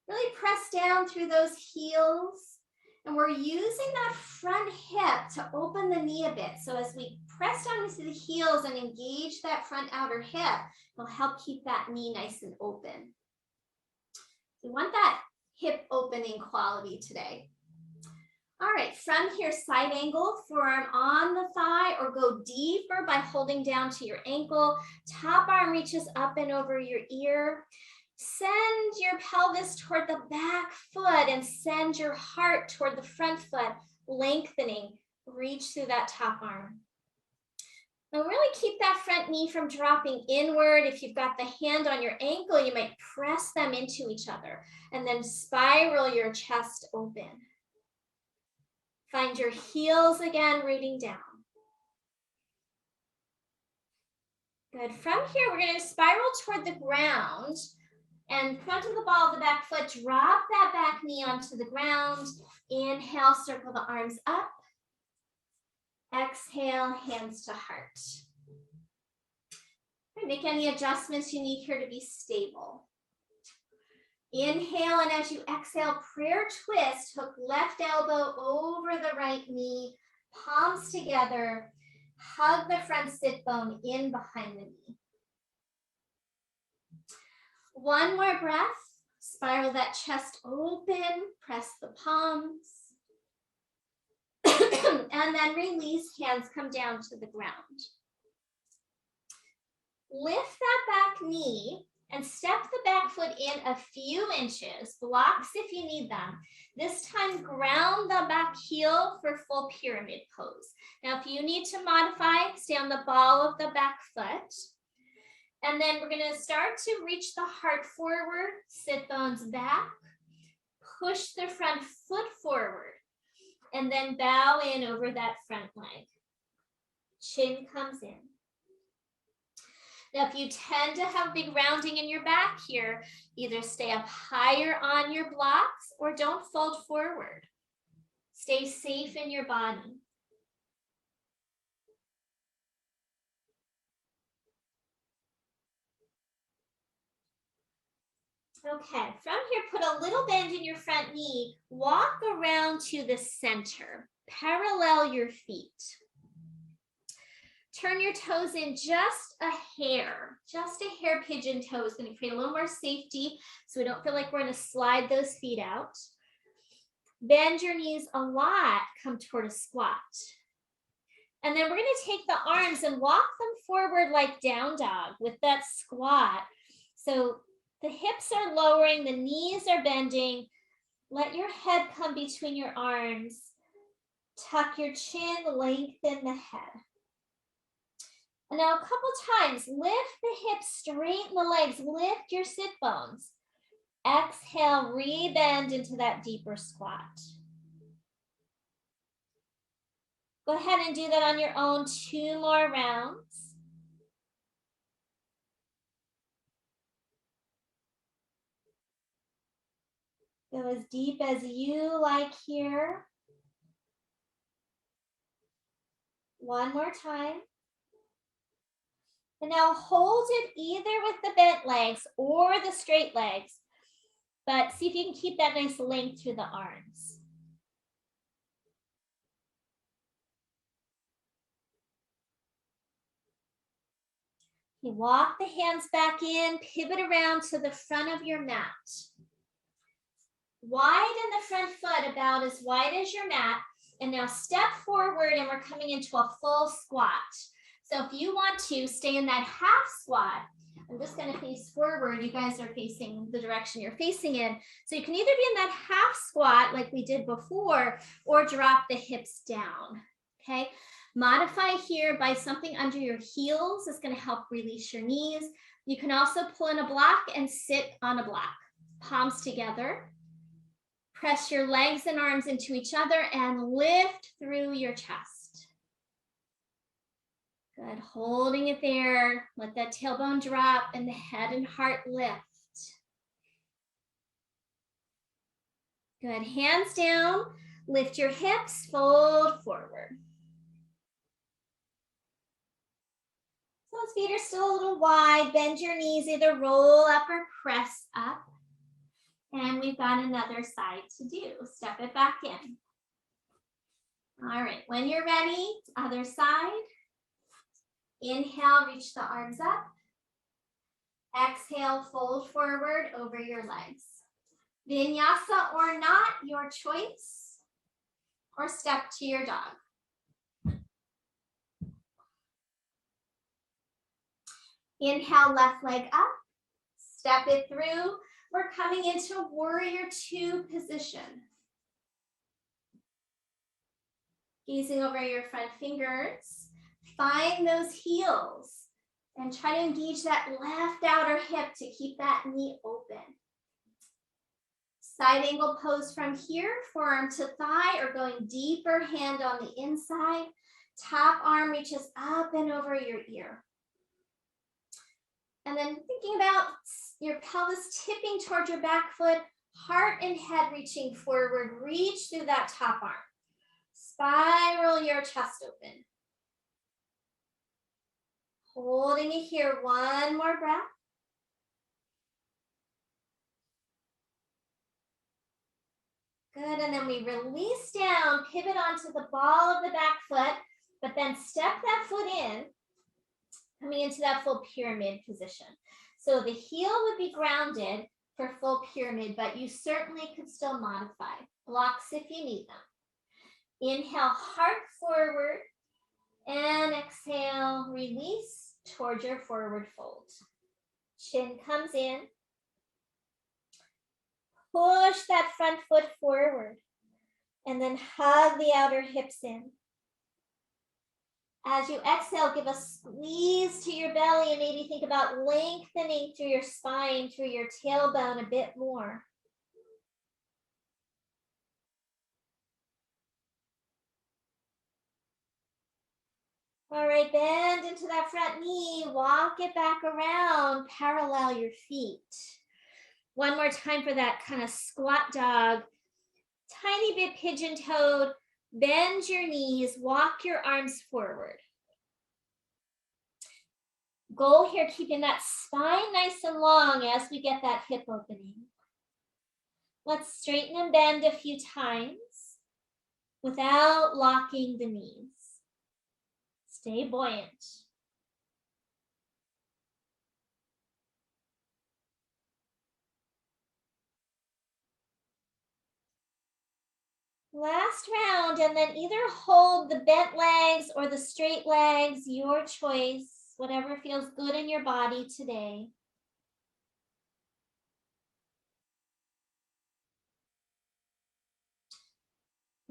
Really press down through those heels. And we're using that front hip to open the knee a bit. So as we press down into the heels and engage that front outer hip, it'll help keep that knee nice and open. We want that hip opening quality today. All right, from here, side angle, forearm on the thigh, or go deeper by holding down to your ankle. Top arm reaches up and over your ear. Send your pelvis toward the back foot and send your heart toward the front foot, lengthening. Reach through that top arm. Now really keep that front knee from dropping inward. If you've got the hand on your ankle, you might press them into each other and then spiral your chest open. Find your heels again, rooting down. Good. From here, we're going to spiral toward the ground and front of the ball of the back foot, drop that back knee onto the ground. Inhale, circle the arms up. Exhale, hands to heart. Make any adjustments you need here to be stable. Inhale, and as you exhale, prayer twist, hook left elbow over the right knee, palms together, hug the front sit bone in behind the knee. One more breath, spiral that chest open, press the palms, and then release, hands come down to the ground. Lift that back knee and step the back foot in a few inches, blocks if you need them. This time, ground the back heel for full pyramid pose. Now, if you need to modify, stay on the ball of the back foot. And then we're going to start to reach the heart forward, sit bones back, push the front foot forward, and then bow in over that front leg. Chin comes in. Now, if you tend to have big rounding in your back here, either stay up higher on your blocks or don't fold forward. Stay safe in your body. Okay, from here, put a little bend in your front knee. Walk around to the center. Parallel your feet. Turn your toes in just a hair pigeon toe is going to create a little more safety so we don't feel like we're going to slide those feet out. Bend your knees a lot, come toward a squat. And then we're going to take the arms and walk them forward like down dog with that squat. So the hips are lowering, the knees are bending. Let your head come between your arms. Tuck your chin, lengthen the head. And now a couple times, lift the hips, straighten the legs, lift your sit bones. Exhale, rebend into that deeper squat. Go ahead and do that on your own, 2 more rounds. Go as deep as you like here. One more time. And now hold it either with the bent legs or the straight legs, but see if you can keep that nice length through the arms. You walk the hands back in, pivot around to the front of your mat. Widen the front foot about as wide as your mat, and now step forward and we're coming into a full squat. So if you want to stay in that half squat, I'm just going to face forward. You guys are facing the direction you're facing in. So you can either be in that half squat like we did before, or drop the hips down, okay? Modify here by something under your heels. It's going to help release your knees. You can also pull in a block and sit on a block. Palms together. Press your legs and arms into each other and lift through your chest. Good, holding it there. Let that tailbone drop and the head and heart lift. Good, hands down. Lift your hips, fold forward. Those feet are still a little wide. Bend your knees, either roll up or press up. And we've got another side to do. Step it back in. All right, when you're ready, other side. Inhale, reach the arms up. Exhale, fold forward over your legs. Vinyasa or not, your choice. Or step to your dog. Inhale, left leg up. Step it through. We're coming into warrior 2 position. Gazing over your front fingers. Find those heels and try to engage that left outer hip to keep that knee open. Side angle pose from here, forearm to thigh or going deeper, hand on the inside. Top arm reaches up and over your ear. And then thinking about your pelvis tipping towards your back foot, heart and head reaching forward, reach through that top arm. Spiral your chest open. Holding it here, one more breath. Good, and then we release down, pivot onto the ball of the back foot, but then step that foot in, coming into that full pyramid position. So the heel would be grounded for full pyramid, but you certainly could still modify. Blocks if you need them. Inhale, heart forward, and exhale, release towards your forward fold. Chin comes in. Push that front foot forward, and then hug the outer hips in. As you exhale, give a squeeze to your belly and maybe think about lengthening through your spine, through your tailbone a bit more. All right, bend into that front knee, walk it back around, parallel your feet. One more time for that kind of squat dog. Tiny bit pigeon-toed, bend your knees, walk your arms forward. Goal here, keeping that spine nice and long as we get that hip opening. Let's straighten and bend a few times without locking the knees. Stay buoyant. Last round, and then either hold the bent legs or the straight legs, your choice, whatever feels good in your body today.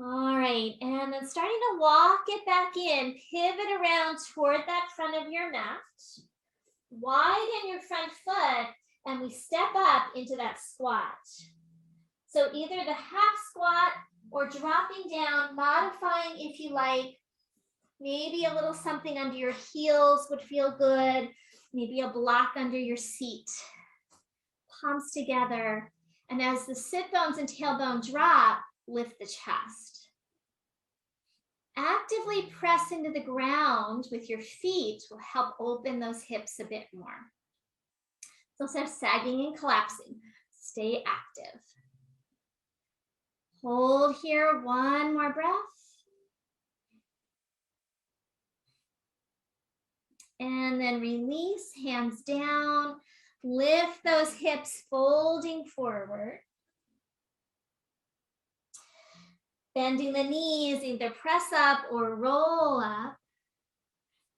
All right, and then starting to walk it back in, pivot around toward that front of your mat. Widen your front foot, and we step up into that squat. So either the half squat or dropping down, modifying if you like. Maybe a little something under your heels would feel good. Maybe a block under your seat. Palms together. And as the sit bones and tailbone drop, lift the chest. Actively press into the ground with your feet will help open those hips a bit more. So instead of sagging and collapsing, stay active. Hold here, one more breath. And then release, hands down. Lift those hips, folding forward. Bending the knees, either press up or roll up.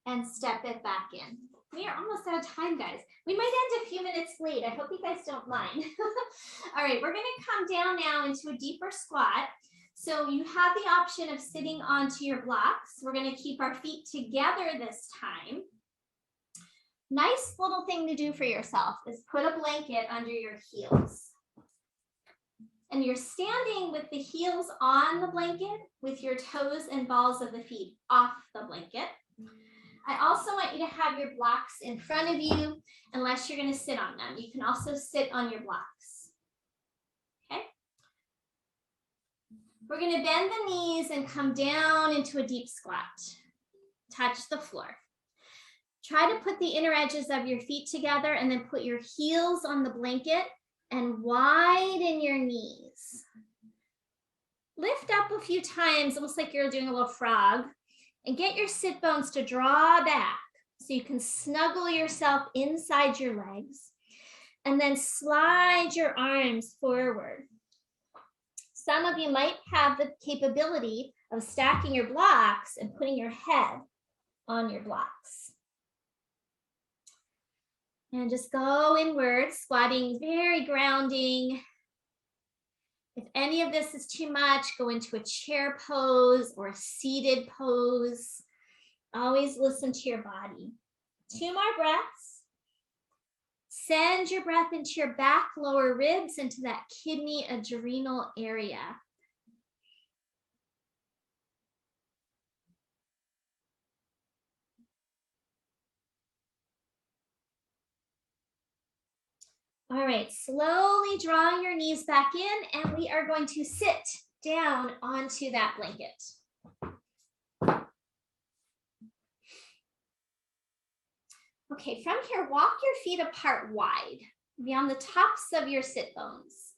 And step it back in. We are almost out of time, guys. We might end a few minutes late. I hope you guys don't mind. All right, we're gonna come down now into a deeper squat. So you have the option of sitting onto your blocks. We're gonna keep our feet together this time. Nice little thing to do for yourself is put a blanket under your heels. And you're standing with the heels on the blanket with your toes and balls of the feet off the blanket. I also want you to have your blocks in front of you unless you're going to sit on them. You can also sit on your blocks. Okay? We're going to bend the knees and come down into a deep squat. Touch the floor. Try to put the inner edges of your feet together and then put your heels on the blanket and widen your knees. Lift up a few times, almost like you're doing a little frog, and get your sit bones to draw back so you can snuggle yourself inside your legs, and then slide your arms forward. Some of you might have the capability of stacking your blocks and putting your head on your blocks. And just go inward, squatting, very grounding. If any of this is too much, go into a chair pose or a seated pose. Always listen to your body. 2 more breaths. Send your breath into your back, lower ribs, into that kidney adrenal area. All right, slowly draw your knees back in, and we are going to sit down onto that blanket. Okay, from here, walk your feet apart wide, beyond the tops of your sit bones.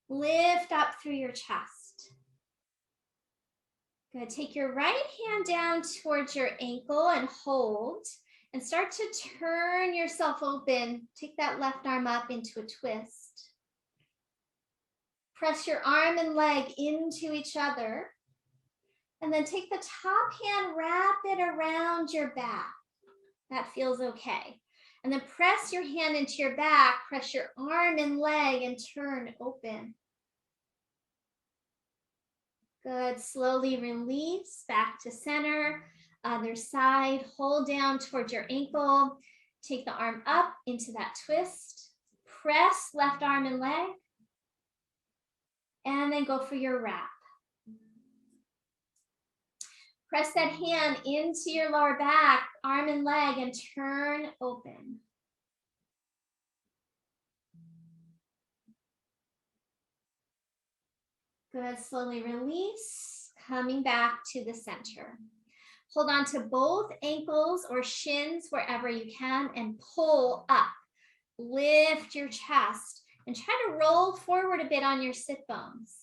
Lift up through your chest. Good, take your right hand down towards your ankle and hold. And start to turn yourself open. Take that left arm up into a twist. Press your arm and leg into each other. And then take the top hand, wrap it around your back. That feels okay. And then press your hand into your back, press your arm and leg, and turn open. Good, slowly release back to center. Other side, hold down towards your ankle. Take the arm up into that twist. Press left arm and leg. And then go for your wrap. Press that hand into your lower back, arm and leg, and turn open. Good, slowly release, coming back to the center. Hold on to both ankles or shins wherever you can and pull up. Lift your chest and try to roll forward a bit on your sit bones.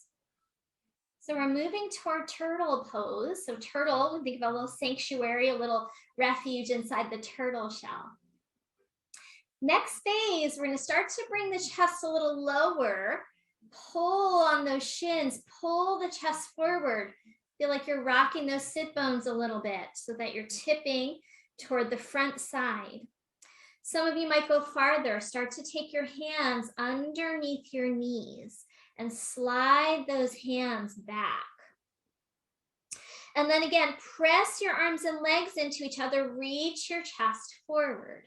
So we're moving toward turtle pose. So turtle, think of a little sanctuary, a little refuge inside the turtle shell. Next phase, we're going to start to bring the chest a little lower. Pull on those shins, pull the chest forward. Feel like you're rocking those sit bones a little bit so that you're tipping toward the front side. Some of you might go farther. Start to take your hands underneath your knees and slide those hands back. And then again, press your arms and legs into each other. Reach your chest forward.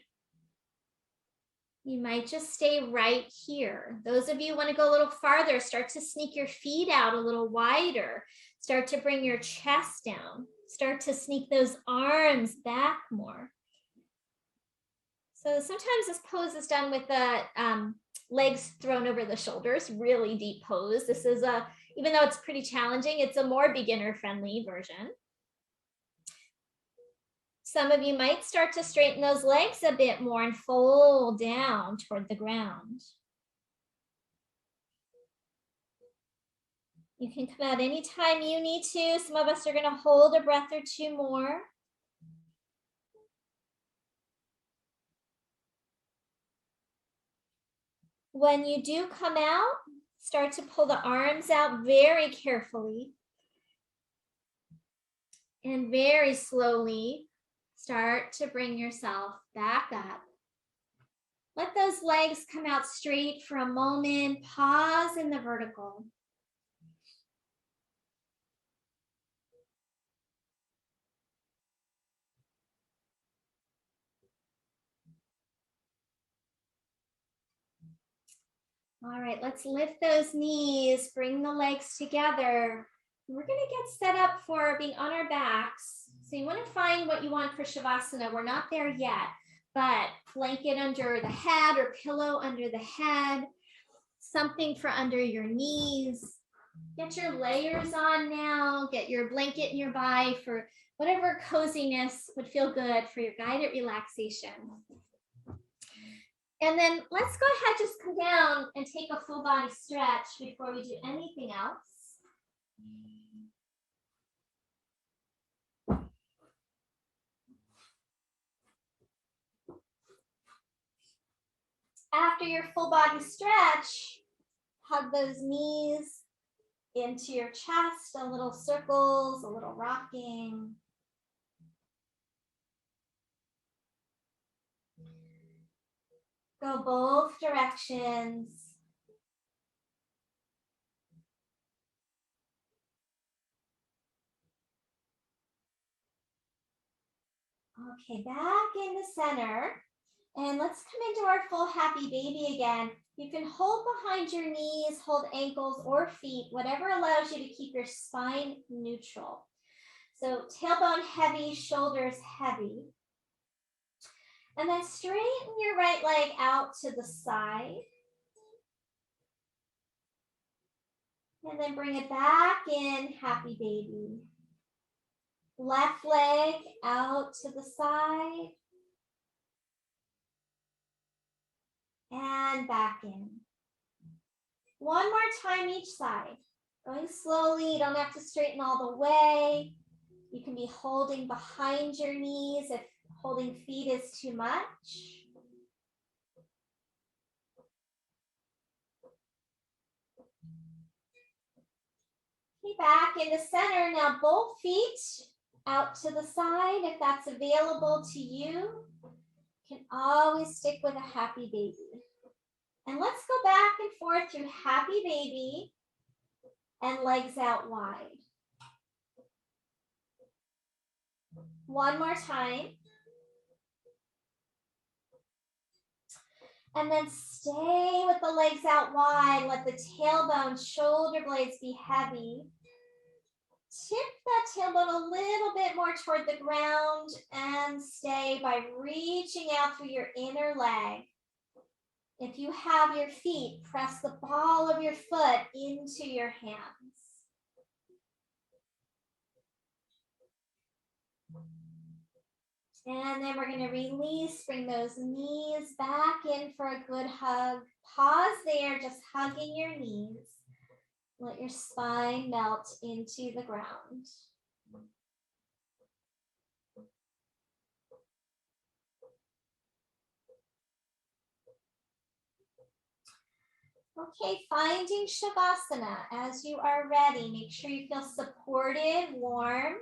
You might just stay right here. Those of you who want to go a little farther, start to sneak your feet out a little wider. Start to bring your chest down. Start to sneak those arms back more. So sometimes this pose is done with the legs thrown over the shoulders, really deep pose. This is even though it's pretty challenging, it's a more beginner-friendly version. Some of you might start to straighten those legs a bit more and fold down toward the ground. You can come out anytime you need to. Some of us are going to hold a breath or two more. When you do come out, start to pull the arms out very carefully. And very slowly, start to bring yourself back up. Let those legs come out straight for a moment. Pause in the vertical. All right, let's lift those knees, bring the legs together. We're going to get set up for being on our backs. So you want to find what you want for Shavasana. We're not there yet, but blanket under the head or pillow under the head, something for under your knees. Get your layers on now. Get your blanket nearby for whatever coziness would feel good for your guided relaxation. And then let's go ahead, just come down and take a full body stretch before we do anything else. After your full body stretch, hug those knees into your chest, a little circles, a little rocking. Go both directions. Okay, back in the center. And let's come into our full happy baby again. You can hold behind your knees, hold ankles or feet, whatever allows you to keep your spine neutral. So tailbone heavy, shoulders heavy. And then straighten your right leg out to the side. And then bring it back in, happy baby. Left leg out to the side. And back in. One more time each side. Going slowly, you don't have to straighten all the way. You can be holding behind your knees if holding feet is too much. Okay, back in the center. Now both feet out to the side if that's available to you. You can always stick with a happy baby. And let's go back and forth through happy baby and legs out wide. One more time. And then stay with the legs out wide. Let the tailbone, shoulder blades be heavy. tip that tailbone a little bit more toward the ground and stay by reaching out through your inner leg. If you have your feet, press the ball of your foot into your hands. And then we're going to release, bring those knees back in for a good hug. Pause there, just hugging your knees. Let your spine melt into the ground. Okay, finding Shavasana. As you are ready, make sure you feel supported, warm,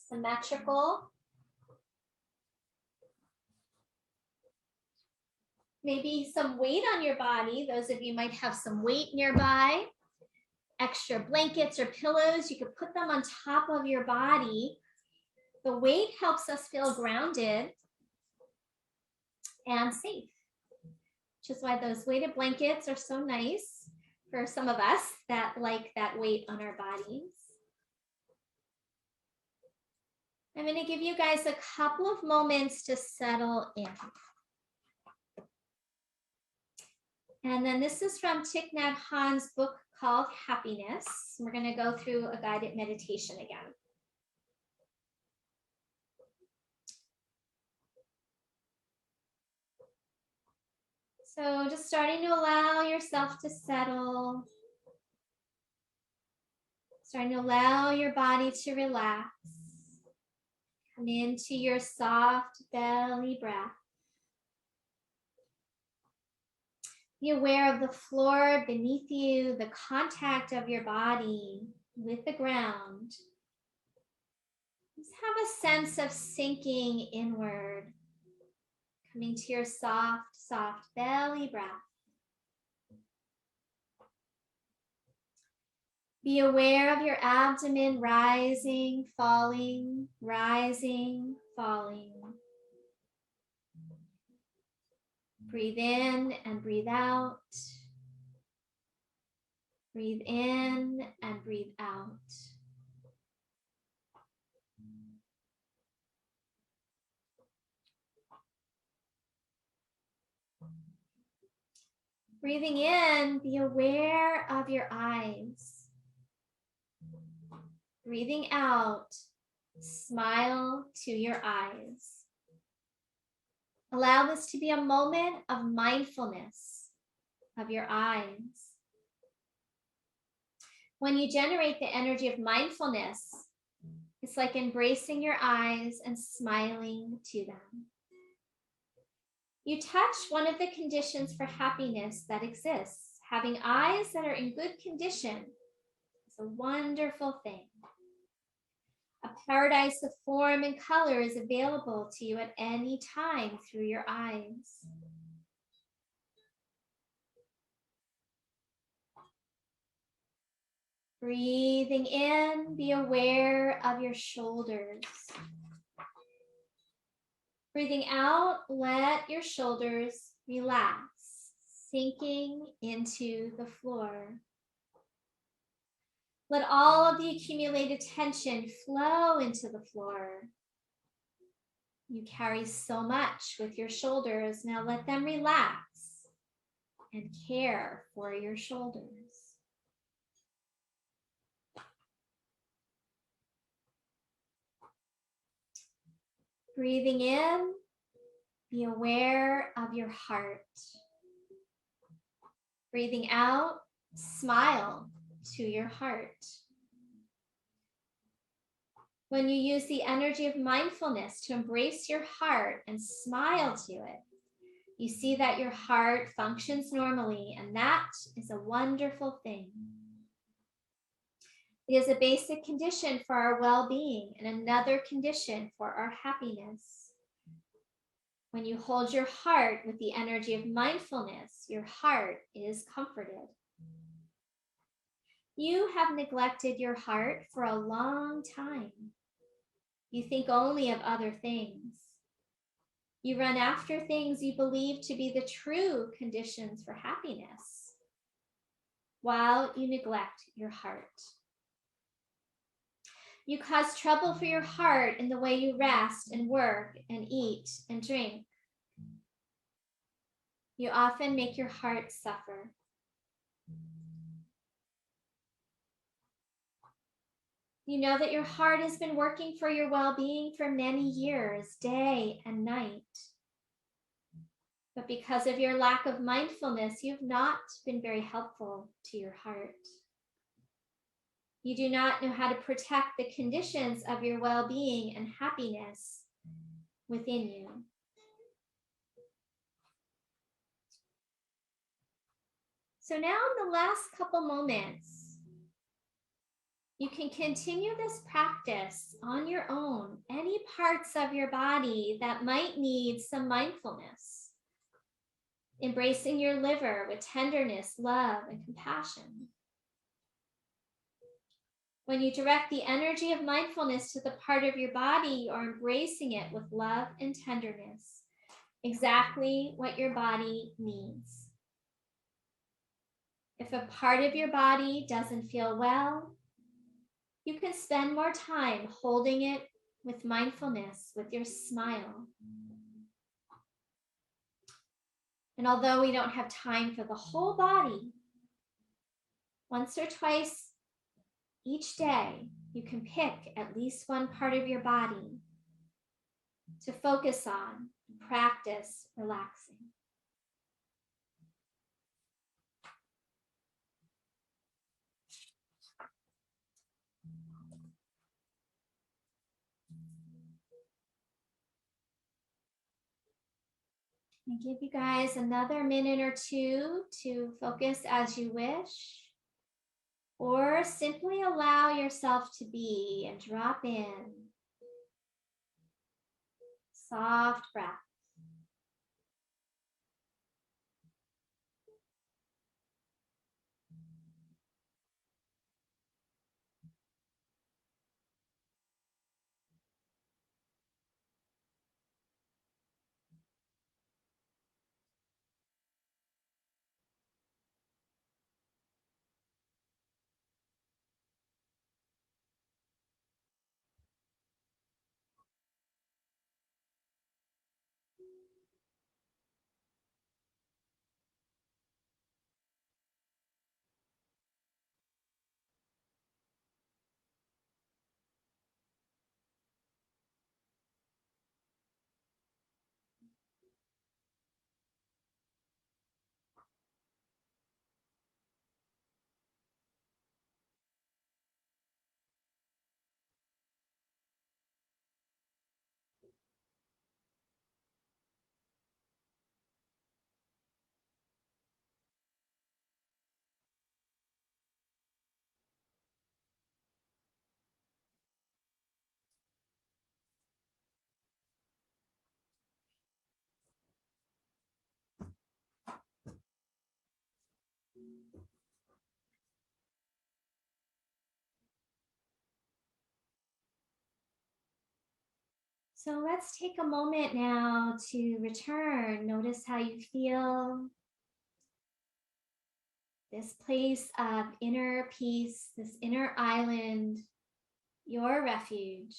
symmetrical. Maybe some weight on your body. Those of you might have some weight nearby. Extra blankets or pillows, you could put them on top of your body. The weight helps us feel grounded and safe, which is why those weighted blankets are so nice for some of us that like that weight on our bodies. I'm going to give you guys a couple of moments to settle in. And then this is from Thich Nhat Hanh's book called Happiness. We're going to go through a guided meditation again. So just starting to allow yourself to settle. Starting to allow your body to relax. Come into your soft belly breath. Be aware of the floor beneath you, the contact of your body with the ground. Just have a sense of sinking inward, coming to your soft, soft belly breath. Be aware of your abdomen rising, falling, rising, falling. Breathe in and breathe out. Breathe in and breathe out. Breathing in, be aware of your eyes. Breathing out, smile to your eyes. Allow this to be a moment of mindfulness of your eyes. When you generate the energy of mindfulness, it's like embracing your eyes and smiling to them. You touch one of the conditions for happiness that exists. Having eyes that are in good condition is a wonderful thing. A paradise of form and color is available to you at any time through your eyes. Breathing in, be aware of your shoulders. Breathing out, let your shoulders relax, sinking into the floor. Let all of the accumulated tension flow into the floor. You carry so much with your shoulders. Now let them relax and care for your shoulders. Breathing in, be aware of your heart. Breathing out, smile to your heart. When you use the energy of mindfulness to embrace your heart and smile to it, you see that your heart functions normally, and that is a wonderful thing. It is a basic condition for our well-being and another condition for our happiness. When you hold your heart with the energy of mindfulness, your heart is comforted. You have neglected your heart for a long time. You think only of other things. You run after things you believe to be the true conditions for happiness, while you neglect your heart. You cause trouble for your heart in the way you rest and work and eat and drink. You often make your heart suffer. You know that your heart has been working for your well-being for many years, day and night. But because of your lack of mindfulness, you've not been very helpful to your heart. You do not know how to protect the conditions of your well-being and happiness within you. So now in the last couple moments, you can continue this practice on your own, any parts of your body that might need some mindfulness. Embracing your liver with tenderness, love, and compassion. When you direct the energy of mindfulness to the part of your body, you are embracing it with love and tenderness, exactly what your body needs. If a part of your body doesn't feel well, you can spend more time holding it with mindfulness, with your smile. And although we don't have time for the whole body, once or twice each day, you can pick at least one part of your body to focus on, practice relaxing. I give you guys another minute or two to focus as you wish, or simply allow yourself to be and drop in. Soft breath. So let's take a moment now to return. Notice how you feel. This place of inner peace, this inner island, your refuge,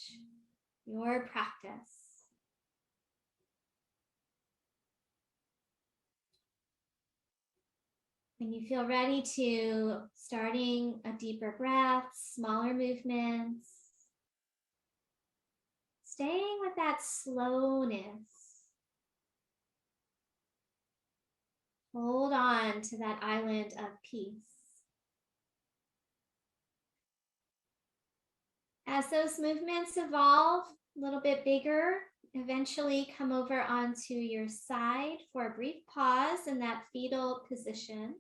your practice. When you feel ready to, starting a deeper breath, smaller movements, staying with that slowness. Hold on to that island of peace. As those movements evolve a little bit bigger, eventually come over onto your side for a brief pause in that fetal position.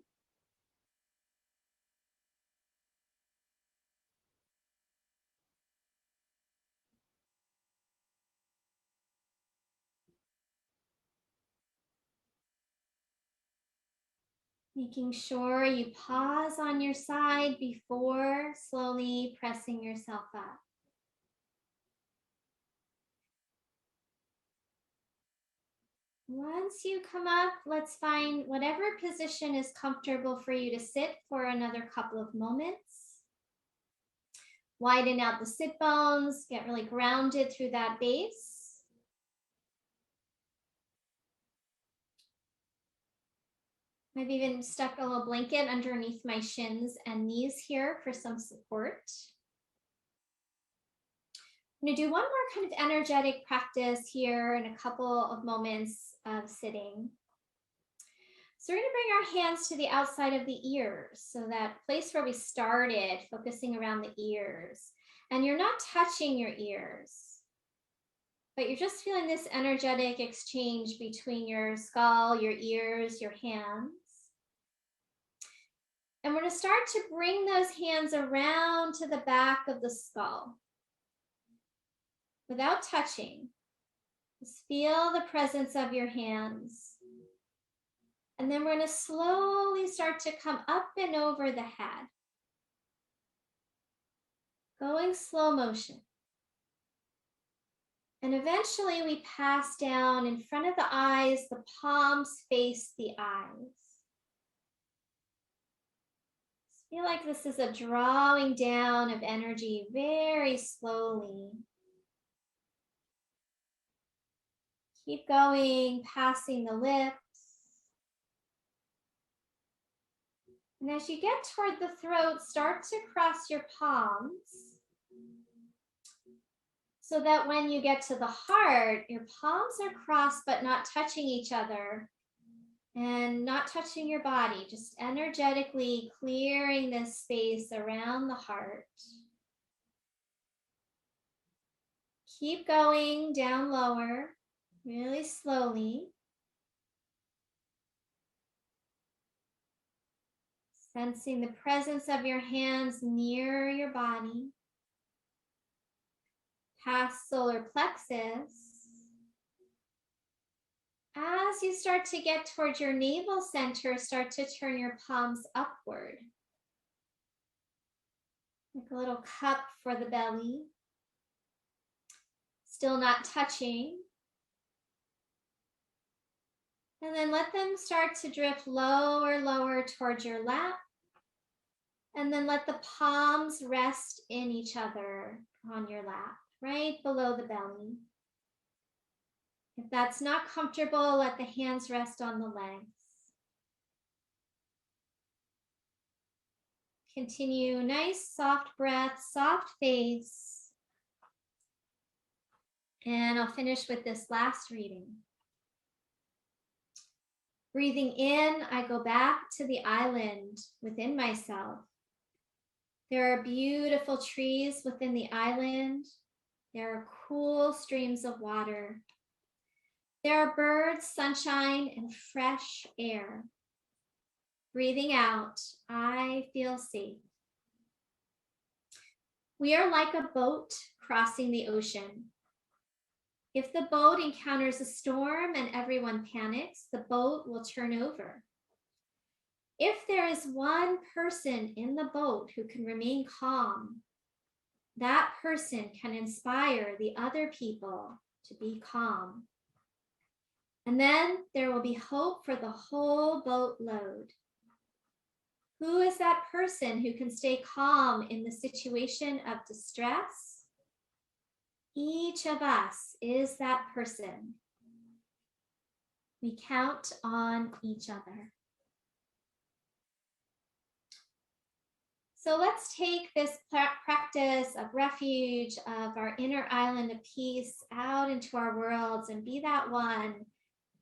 Making sure you pause on your side before slowly pressing yourself up. Once you come up, let's find whatever position is comfortable for you to sit for another couple of moments. Widen out the sit bones, get really grounded through that base. I've even stuck a little blanket underneath my shins and knees here for some support. I'm going to do one more kind of energetic practice here in a couple of moments of sitting. So we're going to bring our hands to the outside of the ears. So that place where we started, focusing around the ears. And you're not touching your ears, but you're just feeling this energetic exchange between your skull, your ears, your hands. And we're going to start to bring those hands around to the back of the skull without touching. Just feel the presence of your hands. And then we're going to slowly start to come up and over the head. Going slow motion. And eventually we pass down in front of the eyes, the palms face the eyes. Feel like this is a drawing down of energy very slowly. Keep going, passing the lips. And as you get toward the throat, start to cross your palms so that when you get to the heart, your palms are crossed but not touching each other and not touching your body, just energetically clearing this space around the heart. Keep going down lower, really slowly. Sensing the presence of your hands near your body. Past solar plexus. As you start to get towards your navel center, start to turn your palms upward. Like a little cup for the belly. Still not touching. And then let them start to drift lower, lower towards your lap. And then let the palms rest in each other on your lap, right below the belly. If that's not comfortable, let the hands rest on the legs. Continue, nice soft breath, soft face. And I'll finish with this last reading. Breathing in, I go back to the island within myself. There are beautiful trees within the island. There are cool streams of water. There are birds, sunshine, and fresh air. Breathing out, I feel safe. We are like a boat crossing the ocean. If the boat encounters a storm and everyone panics, the boat will turn over. If there is one person in the boat who can remain calm, that person can inspire the other people to be calm. And then there will be hope for the whole boatload. Who is that person who can stay calm in the situation of distress? Each of us is that person. We count on each other. So let's take this practice of refuge, of our inner island of peace out into our worlds and be that one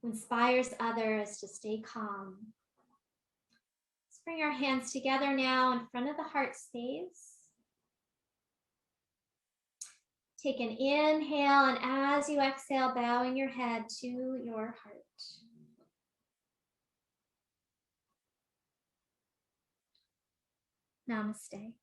who inspires others to stay calm. Let's bring our hands together now in front of the heart space. Take an inhale, and as you exhale, bowing your head to your heart. Namaste.